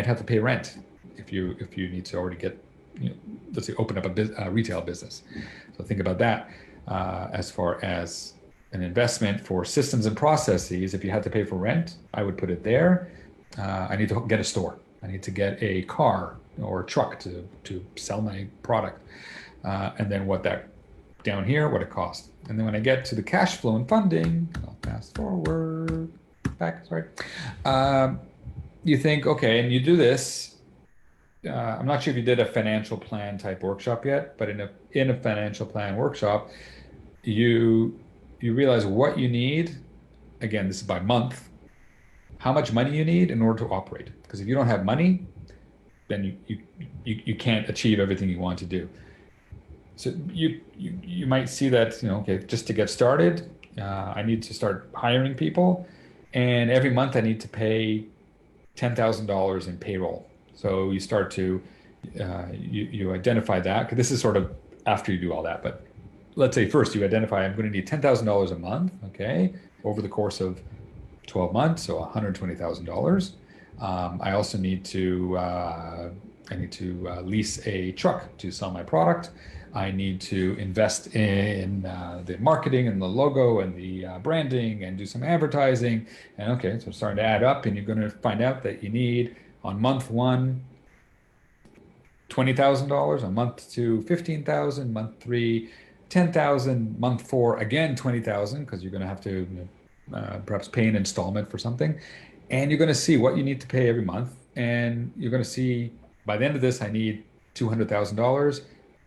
have to pay rent if you need to already get, let's say, open up a retail business. So think about that as far as an investment for systems and processes. If you had to pay for rent, I would put it there. I need to get a store. I need to get a car or a truck to sell my product. And then what that down here, what it costs. And then when I get to the cash flow and funding, I'll fast forward back, sorry. You think, okay, and you do this. I'm not sure if you did a financial plan type workshop yet, but in a financial plan workshop, you realize what you need. Again, this is by month, how much money you need in order to operate. Because if you don't have money, then you can't achieve everything you want to do. So you might see that, okay, just to get started, I need to start hiring people, and every month I need to pay $10,000 in payroll. So you start to you identify that, because this is sort of after you do all that. But let's say first you identify I'm going to need $10,000 a month, okay, over the course of 12 months, so $120,000. I also need to lease a truck to sell my product. I need to invest in the marketing and the logo and the branding and do some advertising. And okay, so it's starting to add up, and you're going to find out that you need on month one, $20,000, on month two, 15,000, month three, 10,000, month four, again, 20,000, because you're going to have to perhaps pay an installment for something. And you're going to see what you need to pay every month. And you're going to see by the end of this, I need $200,000.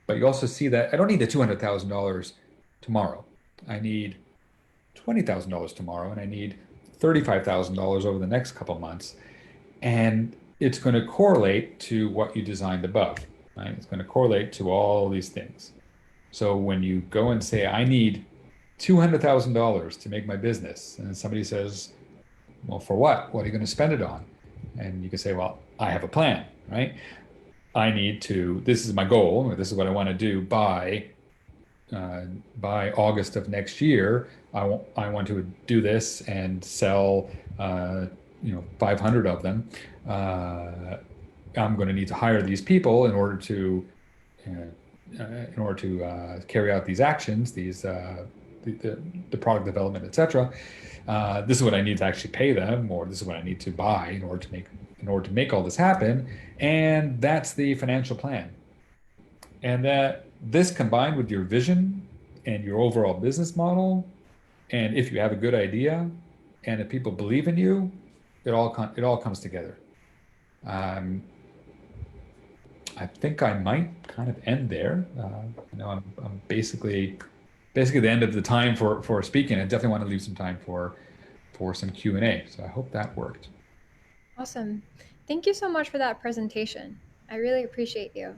But you also see that I don't need the $200,000 tomorrow. I need $20,000 tomorrow, and I need $35,000 over the next couple of months. And it's going to correlate to what you designed above, right? It's going to correlate to all these things. So when you go and say, I need $200,000 to make my business, and somebody says, well, for what? What are you going to spend it on? And you can say, well, I have a plan, right? This is my goal, or this is what I want to do by August of next year. I want to do this and sell, 500 of them. I'm going to need to hire these people in order to carry out these actions, the product development, etc. This is what I need to actually pay them, or this is what I need to buy in order to make all this happen. And that's the financial plan. And that this combined with your vision and your overall business model, and if you have a good idea, and if people believe in you, it all comes together. Um, I think I might kind of end there. I'm basically the end of the time for speaking. I definitely want to leave some time for some Q&A. So I hope that worked. Awesome. Thank you so much for that presentation. I really appreciate you.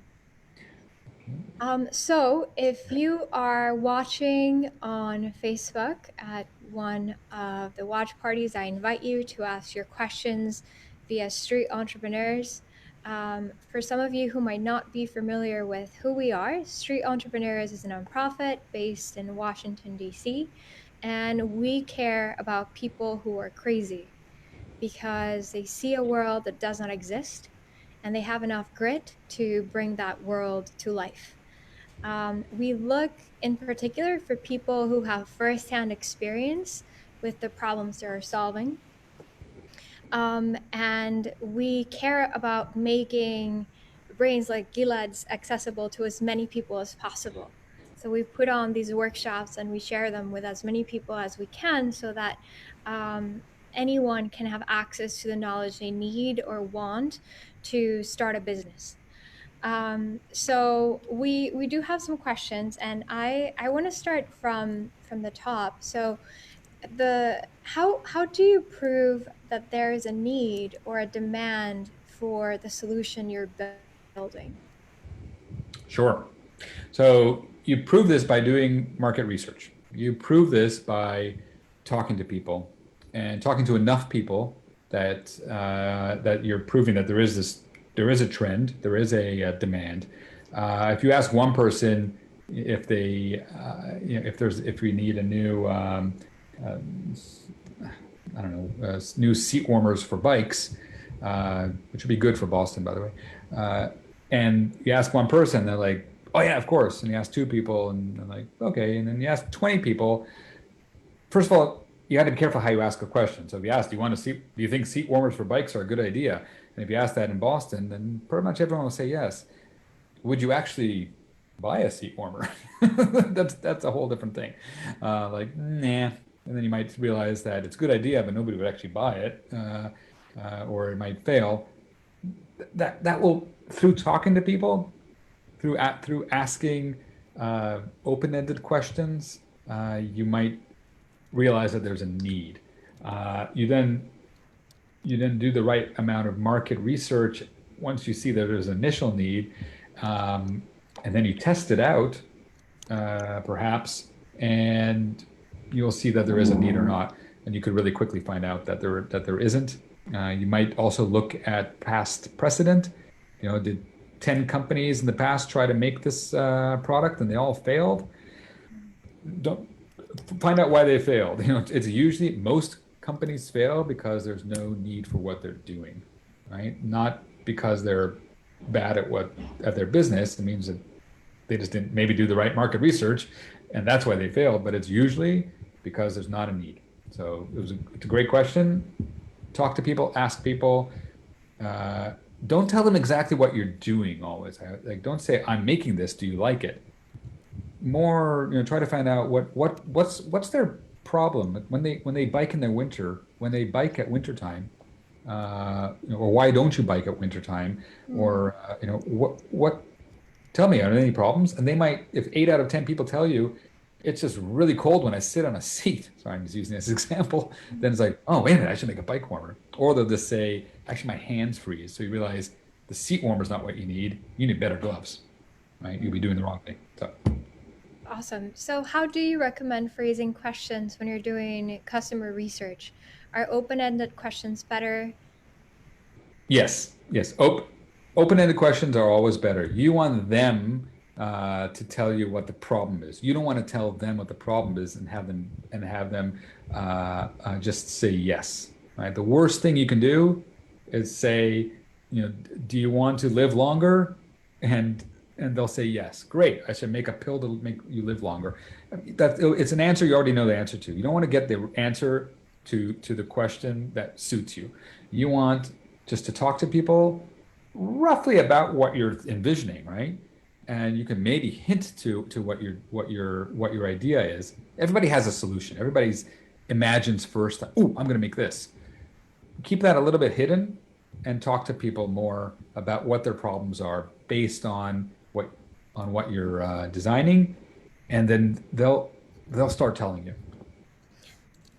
So if you are watching on Facebook at one of the watch parties, I invite you to ask your questions via Street Entrepreneurs. For some of you who might not be familiar with who we are, Street Entrepreneurs is a nonprofit based in Washington, D.C., and we care about people who are crazy because they see a world that does not exist and they have enough grit to bring that world to life. We look in particular for people who have firsthand experience with the problems they're solving. And we care about making brains like Gilad's accessible to as many people as possible. So we put on these workshops and we share them with as many people as we can so that um, anyone can have access to the knowledge they need or want to start a business. So we do have some questions, and I want to start from the top. So the how do you prove that there is a need or a demand for the solution you're building? Sure. So you prove this by doing market research. You prove this by talking to people and talking to enough people that that you're proving that there is a trend, there is a demand. If you ask one person if they if we need a new uh, I don't know new seat warmers for bikes, which would be good for Boston, by the way. Uh, and you ask one person, they're like, "Oh yeah, of course." And you ask two people, and they're like, "Okay." And then you ask 20 people. First of all, you have to be careful how you ask a question. So if you ask, do you think seat warmers for bikes are a good idea? And if you ask that in Boston, then pretty much everyone will say yes. Would you actually buy a seat warmer? That's a whole different thing. Like, nah. And then you might realize that it's a good idea, but nobody would actually buy it, or it might fail. That will, through talking to people, through asking open-ended questions, you might realize that there's a need. You then do the right amount of market research once you see that there's an initial need, um, and then you test it out, perhaps, and you'll see that there is a need or not, and you could really quickly find out that there isn't. You might also look at past precedent. Did 10 companies in the past try to make this product and they all failed? Don't find out why they failed. It's usually most companies fail because there's no need for what they're doing, right? Not because they're bad at their business. It means that they just didn't maybe do the right market research, and that's why they failed. But it's usually because there's not a need. So it's a great question. Talk to people, ask people. Uh, don't tell them exactly what you're doing always. Like, don't say, "I'm making this. Do you like it?" More, try to find out what's their problem when they bike in their winter, when they bike at wintertime, or why don't you bike at wintertime, Mm. or what tell me, are there any problems? And they might, if 8 out of 10 people tell you it's just really cold when I sit on a seat, sorry, I'm just using this as an example, then it's like, oh, wait a minute, I should make a bike warmer. Or they'll just say, actually, my hands freeze. So you realize the seat warmer is not what you need. You need better gloves, right? You'll be doing the wrong thing. So, Awesome. So how do you recommend phrasing questions when you're doing customer research? Are open-ended questions better? yes, yes. Open-ended questions are always better. You want them to tell you what the problem is. You don't want to tell them what the problem is and have them just say yes. Right. The worst thing you can do is say, do you want to live longer? And they'll say yes. Great. I should make a pill to make you live longer. It's an answer you already know the answer to. You don't want to get the answer to the question that suits you. You want just to talk to people roughly about what you're envisioning, right? And you can maybe hint to what your idea is. Everybody has a solution. Everybody's imagines first, oh, I'm going to make this. Keep that a little bit hidden and talk to people more about what their problems are based on what you're designing, and then they'll start telling you.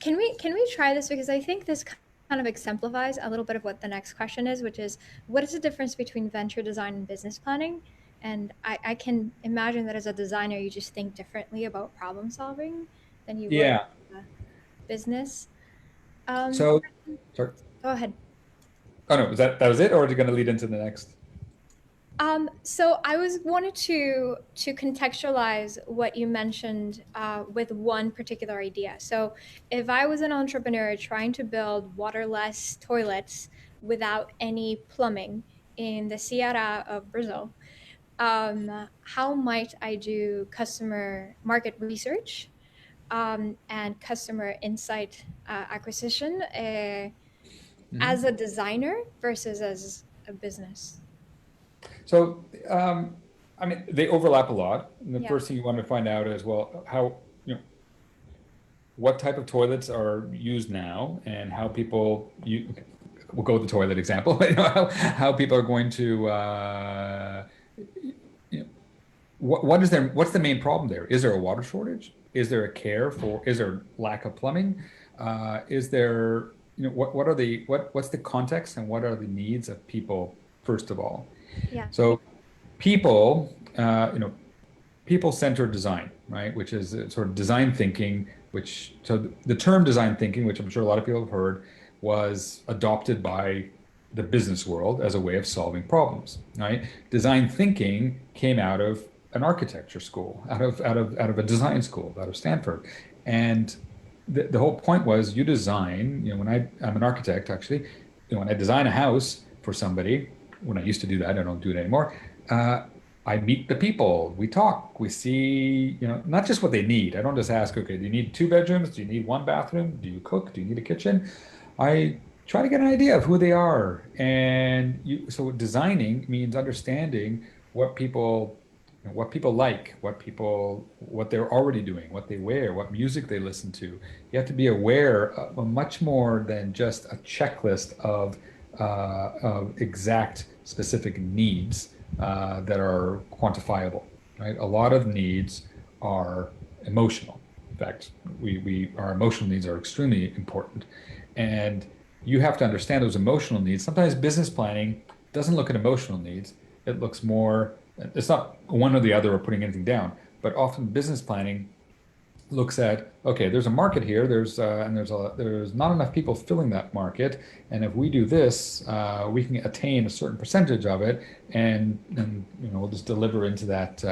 Can we try this, because I think this kind of exemplifies a little bit of what the next question is, which is what is the difference between venture design and business planning? And I can imagine that as a designer, you just think differently about problem solving than you would Yeah. business. Um, So, sorry. Go ahead. Oh no, that was it, or are you going to lead into the next? So I was wanted to contextualize what you mentioned with one particular idea. So if I was an entrepreneur trying to build waterless toilets without any plumbing in the Sierra of Brazil, how might I do customer market research and customer insight acquisition Mhm. as a designer versus as a business? So, I mean, they overlap a lot. And the Yeah. first thing you want to find out is, well, how, what type of toilets are used now and how people you okay, we'll go with the toilet example. How people are going to you know, what's the main problem there? Is there a water shortage? Is there a care for, is there lack of plumbing? Is there, what are the, what's the context and what are the needs of people, first of all? Yeah. So people, people-centered design, right? Which is sort of design thinking, which, so the term design thinking, which I'm sure a lot of people have heard, was adopted by the business world as a way of solving problems, right? Design thinking came out of an architecture school, out of a design school, out of Stanford. And the whole point was you design, I'm an architect actually, when I design a house for somebody, when I used to do that, I don't do it anymore. Uh, I meet the people. We talk. We see, not just what they need. I don't just ask, okay, do you need two bedrooms? Do you need one bathroom? Do you cook? Do you need a kitchen? I try to get an idea of who they are. And so designing means understanding what people, what people like, what they're already doing, what they wear, what music they listen to. You have to be aware of much more than just a checklist of exact specific needs that are quantifiable, right? A lot of needs are emotional. In fact, our emotional needs are extremely important, and you have to understand those emotional needs. Sometimes business planning doesn't look at emotional needs. It looks more. It's not one or the other or putting anything down, but often business planning looks at, okay, there's a market here, there's not enough people filling that market, and if we do this, we can attain a certain percentage of it, and we'll just deliver into that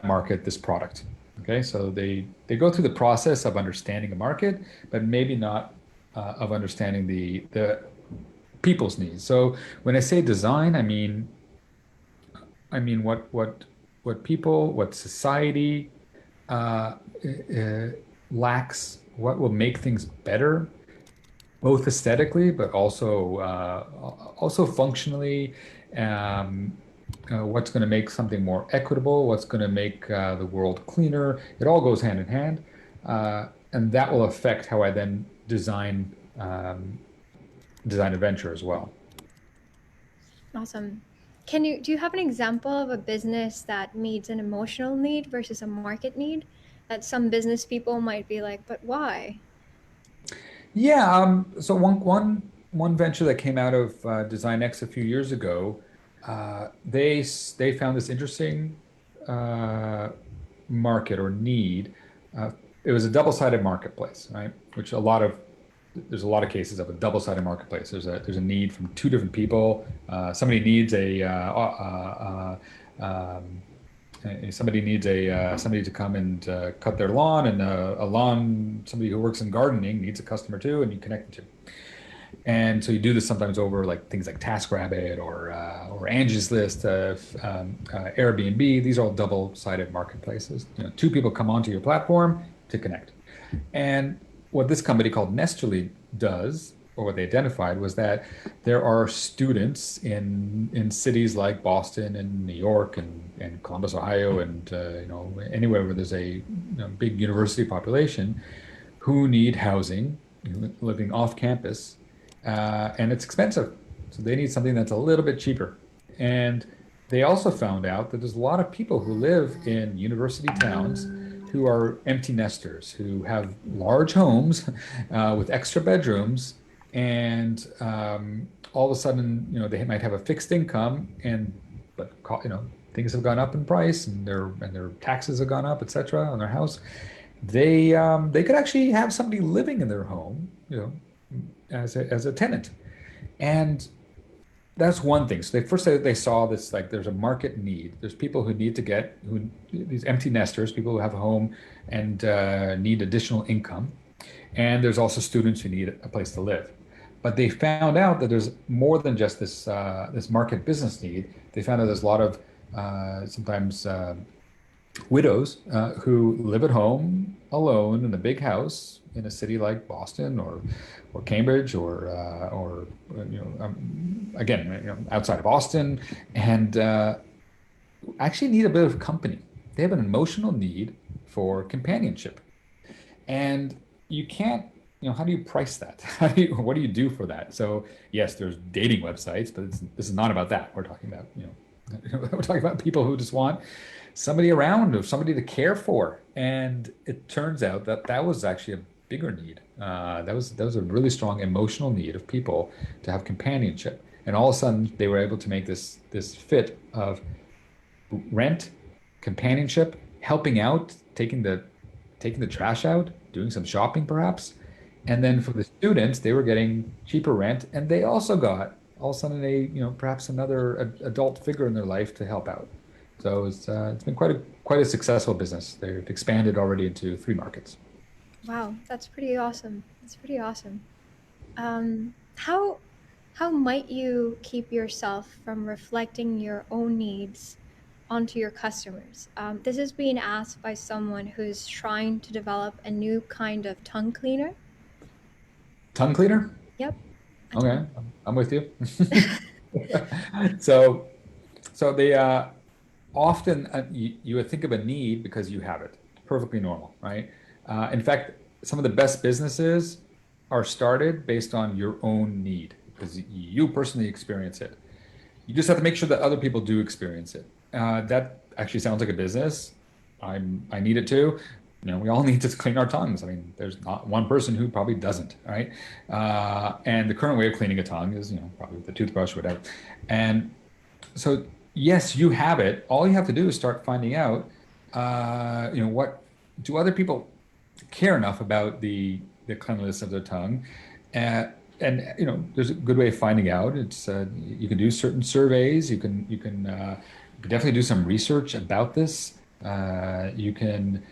market this product. Okay, so they go through the process of understanding a market, but maybe not of understanding the people's needs. So when I say design, I mean what society uh, uh, lacks, what will make things better, both aesthetically, but also functionally. Um, what's going to make something more equitable? What's going to make the world cleaner? It all goes hand in hand, and that will affect how I then design a venture as well. Awesome. Do you have an example of a business that meets an emotional need versus a market need that some business people might be like, but why? Yeah. So one venture that came out of DesignX a few years ago, they found this interesting uh, market or need. Uh, it was a double-sided marketplace, right? Which there's a lot of cases of a double-sided marketplace. There's a need from two different people. Somebody needs somebody to come and cut their lawn, and somebody who works in gardening needs a customer too, and you connect the two. And so you do this sometimes over like things like TaskRabbit or Angie's List, Airbnb. These are all double-sided marketplaces. Two people come onto your platform to connect. And what this company called Nesterly does, or what they identified, was that there are students in cities like Boston and New York and Columbus, Ohio, and anywhere where there's a big university population who need housing, living off campus, and it's expensive. So they need something that's a little bit cheaper. And they also found out that there's a lot of people who live in university towns who are empty nesters, who have large homes with extra bedrooms, and all of a sudden, they might have a fixed income, but things have gone up in price, and their taxes have gone up, etc., on their house. They could actually have somebody living in their home, as a tenant, and that's one thing. So they saw this, like there's a market need. There's people who need to get who these empty nesters, people who have a home and need additional income, and there's also students who need a place to live. But they found out that there's more than just this market business need. They found out there's a lot of sometimes widows who live at home alone in a big house in a city like Boston or Cambridge or again, outside of Boston, and actually need a bit of company. They have an emotional need for companionship, and you can't, how do you price that? What do you do for that? So yes, there's dating websites, but this is not about that. We're talking about, we're talking about people who just want somebody around or somebody to care for. And it turns out that that was actually a bigger need. That was a really strong emotional need of people to have companionship. And all of a sudden, they were able to make this fit of rent, companionship, helping out, taking the trash out, doing some shopping perhaps. And then for the students, they were getting cheaper rent, and they also got all of a sudden perhaps another adult figure in their life to help out. So it's been quite a successful business. They've expanded already into 3 markets. Wow, that's pretty awesome. That's pretty awesome. Um, how how might you keep yourself from reflecting your own needs onto your customers? This is being asked by someone who's trying to develop a new kind of tongue cleaner. Tongue cleaner? Yep, a Okay, tongue. I'm with you. So they often you would think of a need because you have it. Perfectly normal, right? In fact, some of the best businesses are started based on your own need because you personally experience it. You just have to make sure that other people do experience it. That actually sounds like a business. I need it too. We all need to clean our tongues. I mean, there's not one person who probably doesn't, right? And the current way of cleaning a tongue is, probably with the toothbrush, whatever. And so, yes, you have it. All you have to do is start finding out, what do other people care enough about the cleanliness of their tongue? And there's a good way of finding out. It's you can do certain surveys. You can definitely do some research about this. You can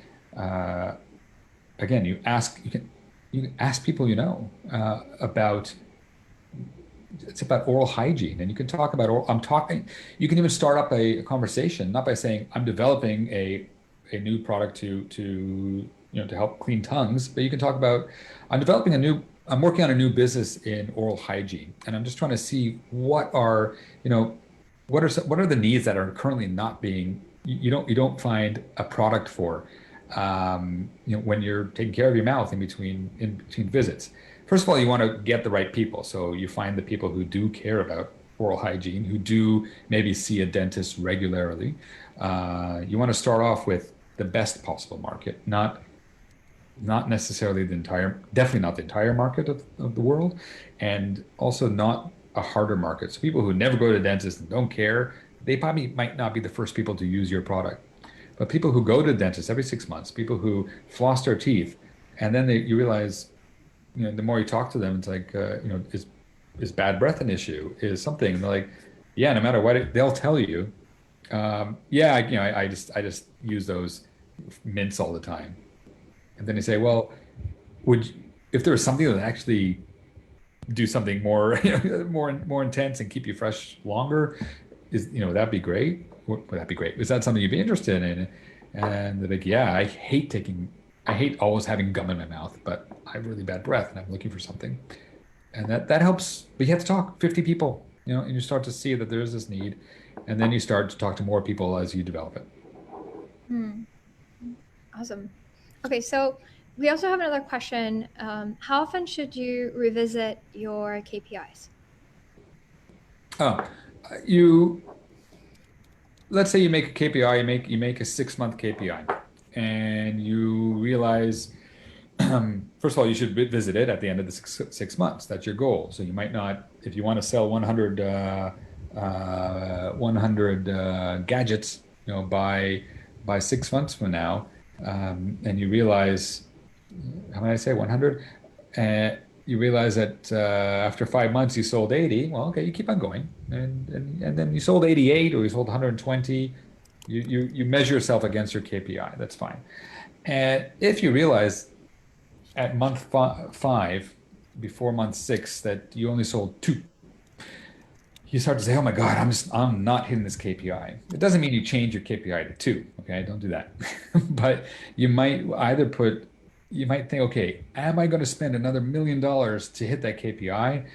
again you can ask people about it's about oral hygiene, and you can talk about you can even start up a conversation not by saying I'm developing a new product to help clean tongues, but you can talk about I'm working on a new business in oral hygiene, and I'm just trying to see what are the needs that are currently not being you don't find a product for when you're taking care of your mouth in between visits. First of all, you want to get the right people. So you find the people who do care about oral hygiene, who do maybe see a dentist regularly. You want to start off with the best possible market, not necessarily definitely not the entire market of the world, and also not a harder market. So people who never go to the dentist and don't care, they probably might not be the first people to use your product. But people who go to the dentist every 6 months, people who floss their teeth, and then you realize, the more you talk to them, it's like, is bad breath an issue? Is something? And they're like, yeah, no matter what, they'll tell you, yeah, I just use those mints all the time. And then they say, well, if there was something that actually do something more, more intense and keep you fresh longer, that'd be great. Would that be great? Is that something you'd be interested in? And they're like, yeah, I hate always having gum in my mouth, but I have really bad breath and I'm looking for something. And that helps. But you have to talk 50 people, and you start to see that there is this need. And then you start to talk to more people as you develop it. Hmm. Awesome. Okay, so we also have another question. How often should you revisit your KPIs? Oh, you let's say you make a KPI, you make a 6 month KPI, and you realize, first of all, you should visit it at the end of the six months. That's your goal. So you might not, if you want to sell 100 gadgets, by 6 months from now, and you realize, how many I say 100, and you realize that after 5 months you sold 80. Well, okay, you keep on going, and then you sold 88 or you sold 120. You measure yourself against your KPI. That's fine. And if you realize at month five before month 6 that you only sold 2, you start to say, "Oh my God, I'm not hitting this KPI." It doesn't mean you change your KPI to 2. Okay, don't do that. But you might you might think, okay, am I going to spend another $1 million to hit that KPI,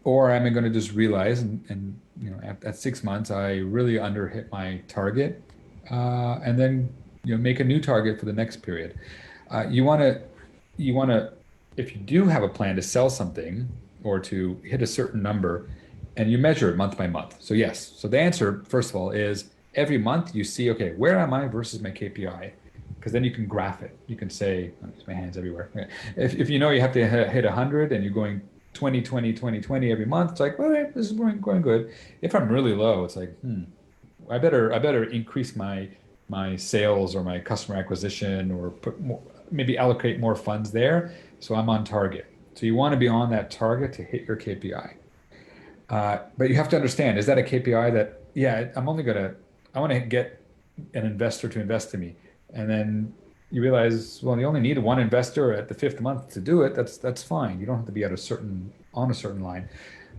or am I going to just realize and at 6 months I really under hit my target, and then make a new target for the next period. You want to if you do have a plan to sell something or to hit a certain number, and you measure it month by month. So yes, so the answer, first of all, is every month you see, okay, where am I versus my KPI? Because then you can graph it. You can say, oh, my hand's everywhere. Okay. If you know you have to hit 100 and you're going 20, 20, 20, 20 every month, it's like, okay, this is going good. If I'm really low, it's like, I better increase my sales or my customer acquisition, or maybe allocate more funds there so I'm on target. So you want to be on that target to hit your KPI. But you have to understand, is that a KPI that, yeah, I want to get an investor to invest in me. And then you realize, well, you only need one investor at the 5th month to do it. That's fine. You don't have to be on a certain line.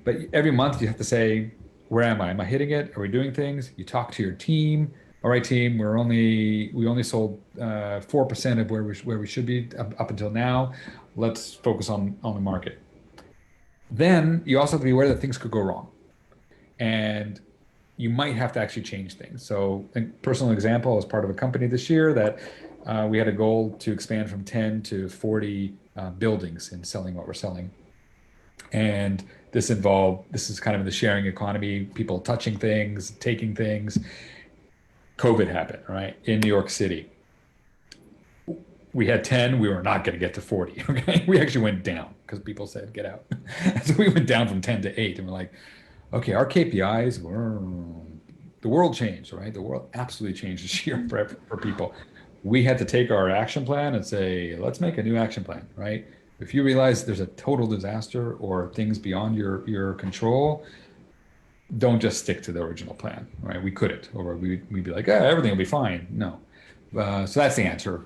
But every month you have to say, where am I? Am I hitting it? Are we doing things? You talk to your team. All right, team, we only sold 4% of where we should be up until now. Let's focus on the market. Then you also have to be aware that things could go wrong, and you might have to actually change things. So, a personal example, as part of a company this year, that we had a goal to expand from 10 to 40 buildings in selling what we're selling. And this is kind of in the sharing economy, people touching things, taking things. COVID happened, right? In New York City. We had 10, we were not going to get to 40. Okay. We actually went down because people said, get out. So we went down from 10 to 8. And we're like, okay, our KPIs were, the world changed, right? The world absolutely changed this year for people. We had to take our action plan and say, let's make a new action plan, right? If you realize there's a total disaster or things beyond your control, don't just stick to the original plan, right? We couldn't, or we'd be like, everything will be fine. No. So that's the answer.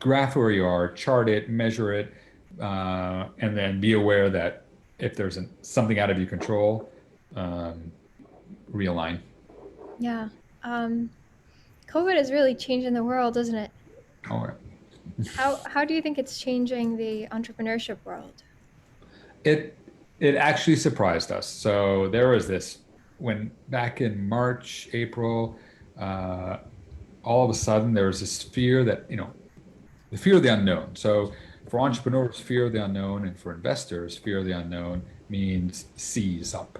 Graph where you are, chart it, measure it, and then be aware that if there's something out of your control, realign. Yeah. COVID is really changing the world, isn't it? All right. How do you think it's changing the entrepreneurship world? It it actually surprised us. So there was this when back in March, April, uh, all of a sudden there was this fear that, the fear of the unknown. So for entrepreneurs, fear of the unknown, and for investors, fear of the unknown means seize up,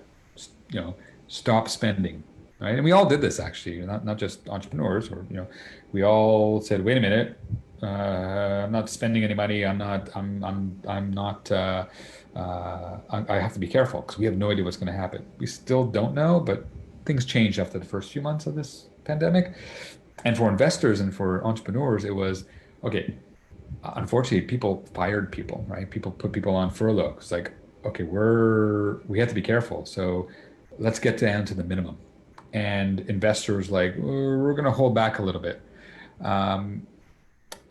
you know, stop spending, right? And we all did this actually, not just entrepreneurs, or we all said, wait a minute, I'm not spending any money. I'm not. I have to be careful because we have no idea what's going to happen. We still don't know, but things changed after the first few months of this pandemic. And for investors and for entrepreneurs, it was okay. Unfortunately, people fired people, right? People put people on furlough. It's like, okay, we have to be careful. So let's get down to the minimum. And investors like, we're going to hold back a little bit. Um,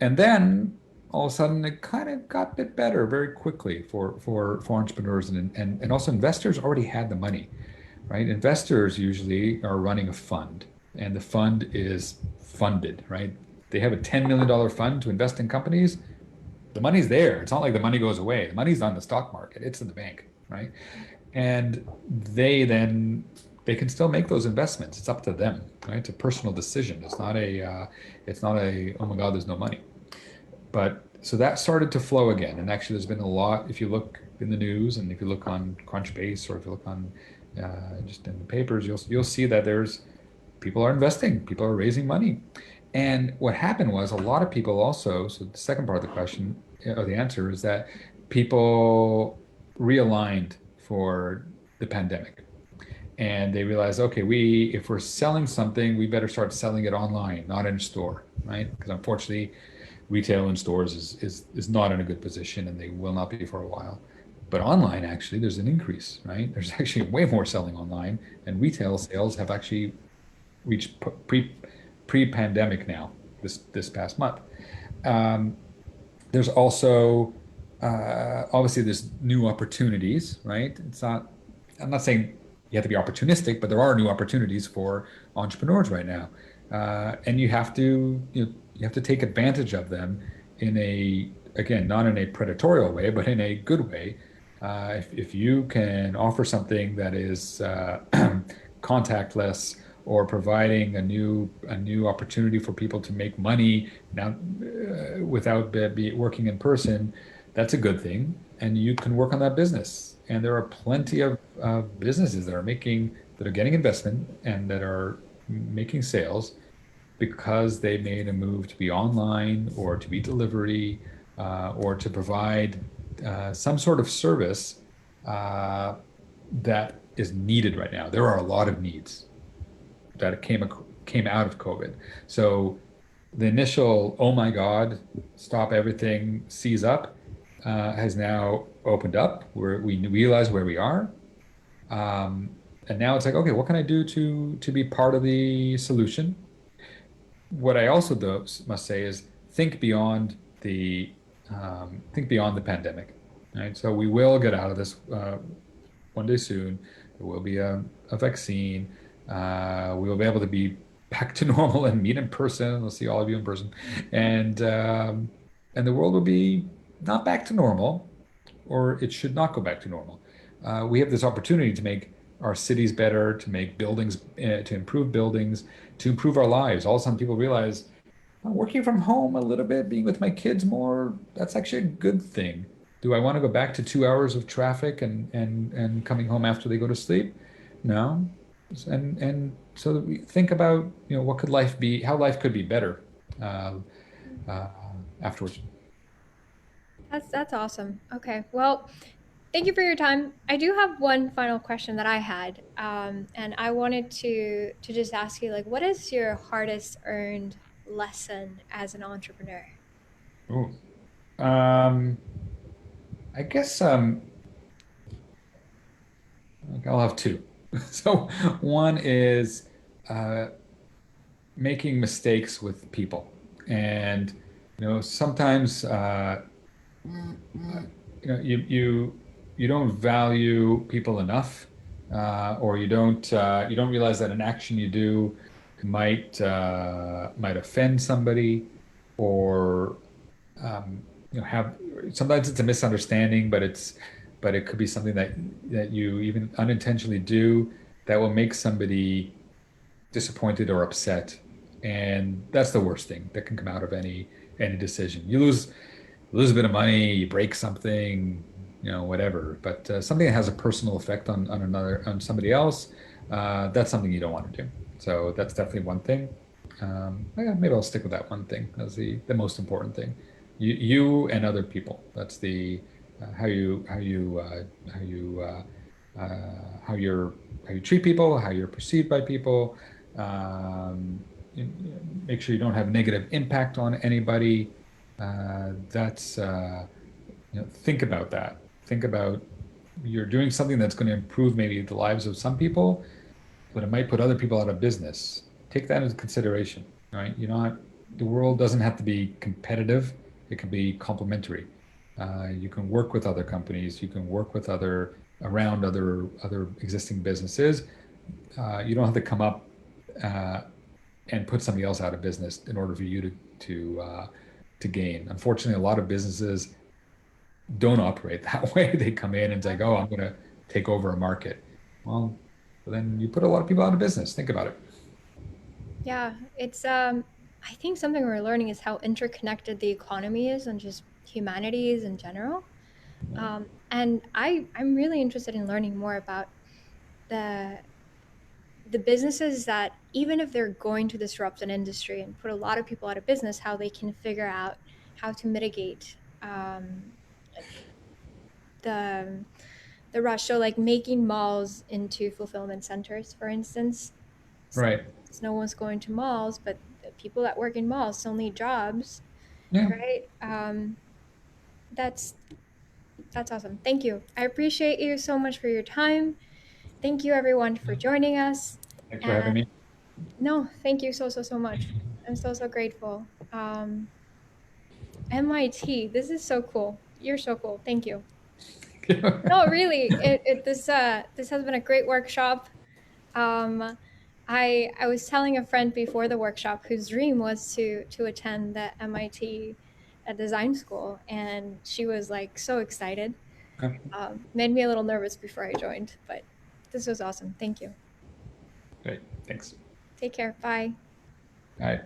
and then all of a sudden it kind of got a bit better very quickly for entrepreneurs, and also investors already had the money, right? Investors usually are running a fund, and the fund is funded, right? They have a $10 million fund to invest in companies. The money's there. It's not like the money goes away. The money's on the stock market. It's in the bank, right? And they can still make those investments. It's up to them, right? It's a personal decision. It's not a oh my God, there's no money. But so that started to flow again. And actually, there's been a lot. If you look in the news, and if you look on Crunchbase, or if you look on just in the papers, you'll see that there's people are investing, people are raising money. And what happened was a lot of people also. So the second part of the question, or the answer, is that people realigned for the pandemic, and they realized, okay, if we're selling something, we better start selling it online, not in store, right? Because unfortunately, retail in stores is not in a good position, and they will not be for a while. But online, actually, there's an increase, right? There's actually way more selling online, and retail sales have actually reached pre-pandemic now this past month. Um, there's also obviously there's new opportunities, right? I'm not saying you have to be opportunistic, but there are new opportunities for entrepreneurs right now. And you have to take advantage of them in again, not in a predatory way, but in a good way. If you can offer something that is contactless or providing a new opportunity for people to make money now without working in person, that's a good thing. And you can work on that business. And there are plenty of businesses that are getting investment and that are making sales because they made a move to be online or to be delivery or to provide some sort of service uh, that is needed right now. There are a lot of needs that came out of COVID. So the initial, oh my God, stop everything, seize up, has now opened up where we realize where we are. And now it's like, okay, what can I do to be part of the solution? What I also though must say is think beyond the pandemic, right? So we will get out of this one day soon. There will be a vaccine. We will be able to be back to normal and meet in person. We'll see all of you in person, and um, and the world will be not back to normal, or it should not go back to normal. We have this opportunity to make our cities better, to make buildings, to improve buildings, to improve our lives. All of a sudden, people realize working from home a little bit, being with my kids more, that's actually a good thing. Do I want to go back to 2 hours of traffic and coming home after they go to sleep? No. And so we think about, what could life be, how life could be better uh, uh, afterwards. That's awesome. Okay. Well, thank you for your time. I do have one final question that I had, and I wanted to just ask you, like, what is your hardest earned lesson as an entrepreneur? Ooh. Um, I guess I'll have two. So one is uh, making mistakes with people, and sometimes you don't value people enough, or you don't realize that an action you do might offend somebody, or have sometimes it's a misunderstanding, but it could be something that you even unintentionally do that will make somebody disappointed or upset, and that's the worst thing that can come out of any decision. You lose a bit of money, you break something, whatever, but something that has a personal effect on somebody else, that's something you don't want to do. So that's definitely one thing. Yeah, maybe I'll stick with that one thing as the most important thing. You and other people. That's the how you how you're how you treat people, how you're perceived by people. Make sure you don't have negative impact on anybody. That's think about that. Think about you're doing something that's going to improve maybe the lives of some people, but it might put other people out of business. Take that into consideration, right? The world doesn't have to be competitive. It can be complementary. You can work with other companies. You can work with other existing businesses. You don't have to come up uh, and put somebody else out of business in order for you to gain. Unfortunately, a lot of businesses don't operate that way. They come in and say, "Oh, I'm going to take over a market." Well, then you put a lot of people out of business. Think about it. Yeah, it's I think something we're learning is how interconnected the economy is and just humanity is in general. And I'm really interested in learning more about the the businesses that even if they're going to disrupt an industry and put a lot of people out of business, how they can figure out how to mitigate the the rush. So like making malls into fulfillment centers, for instance. Right. Since no one's going to malls, but the people that work in malls still need jobs, Yeah. right? That's that's awesome. Thank you. I appreciate you so much for your time. Thank you everyone for joining us. Thanks for having And me. no, thank you so much. I'm so grateful. MIT, this is so cool. You're so cool. Thank you. No, really, this has been a great workshop. Um, I was telling a friend before the workshop whose dream was to attend the MIT design school, and she was like so excited. Made me a little nervous before I joined, but this was awesome. Thank you. Great, thanks. Take care. Bye. All right.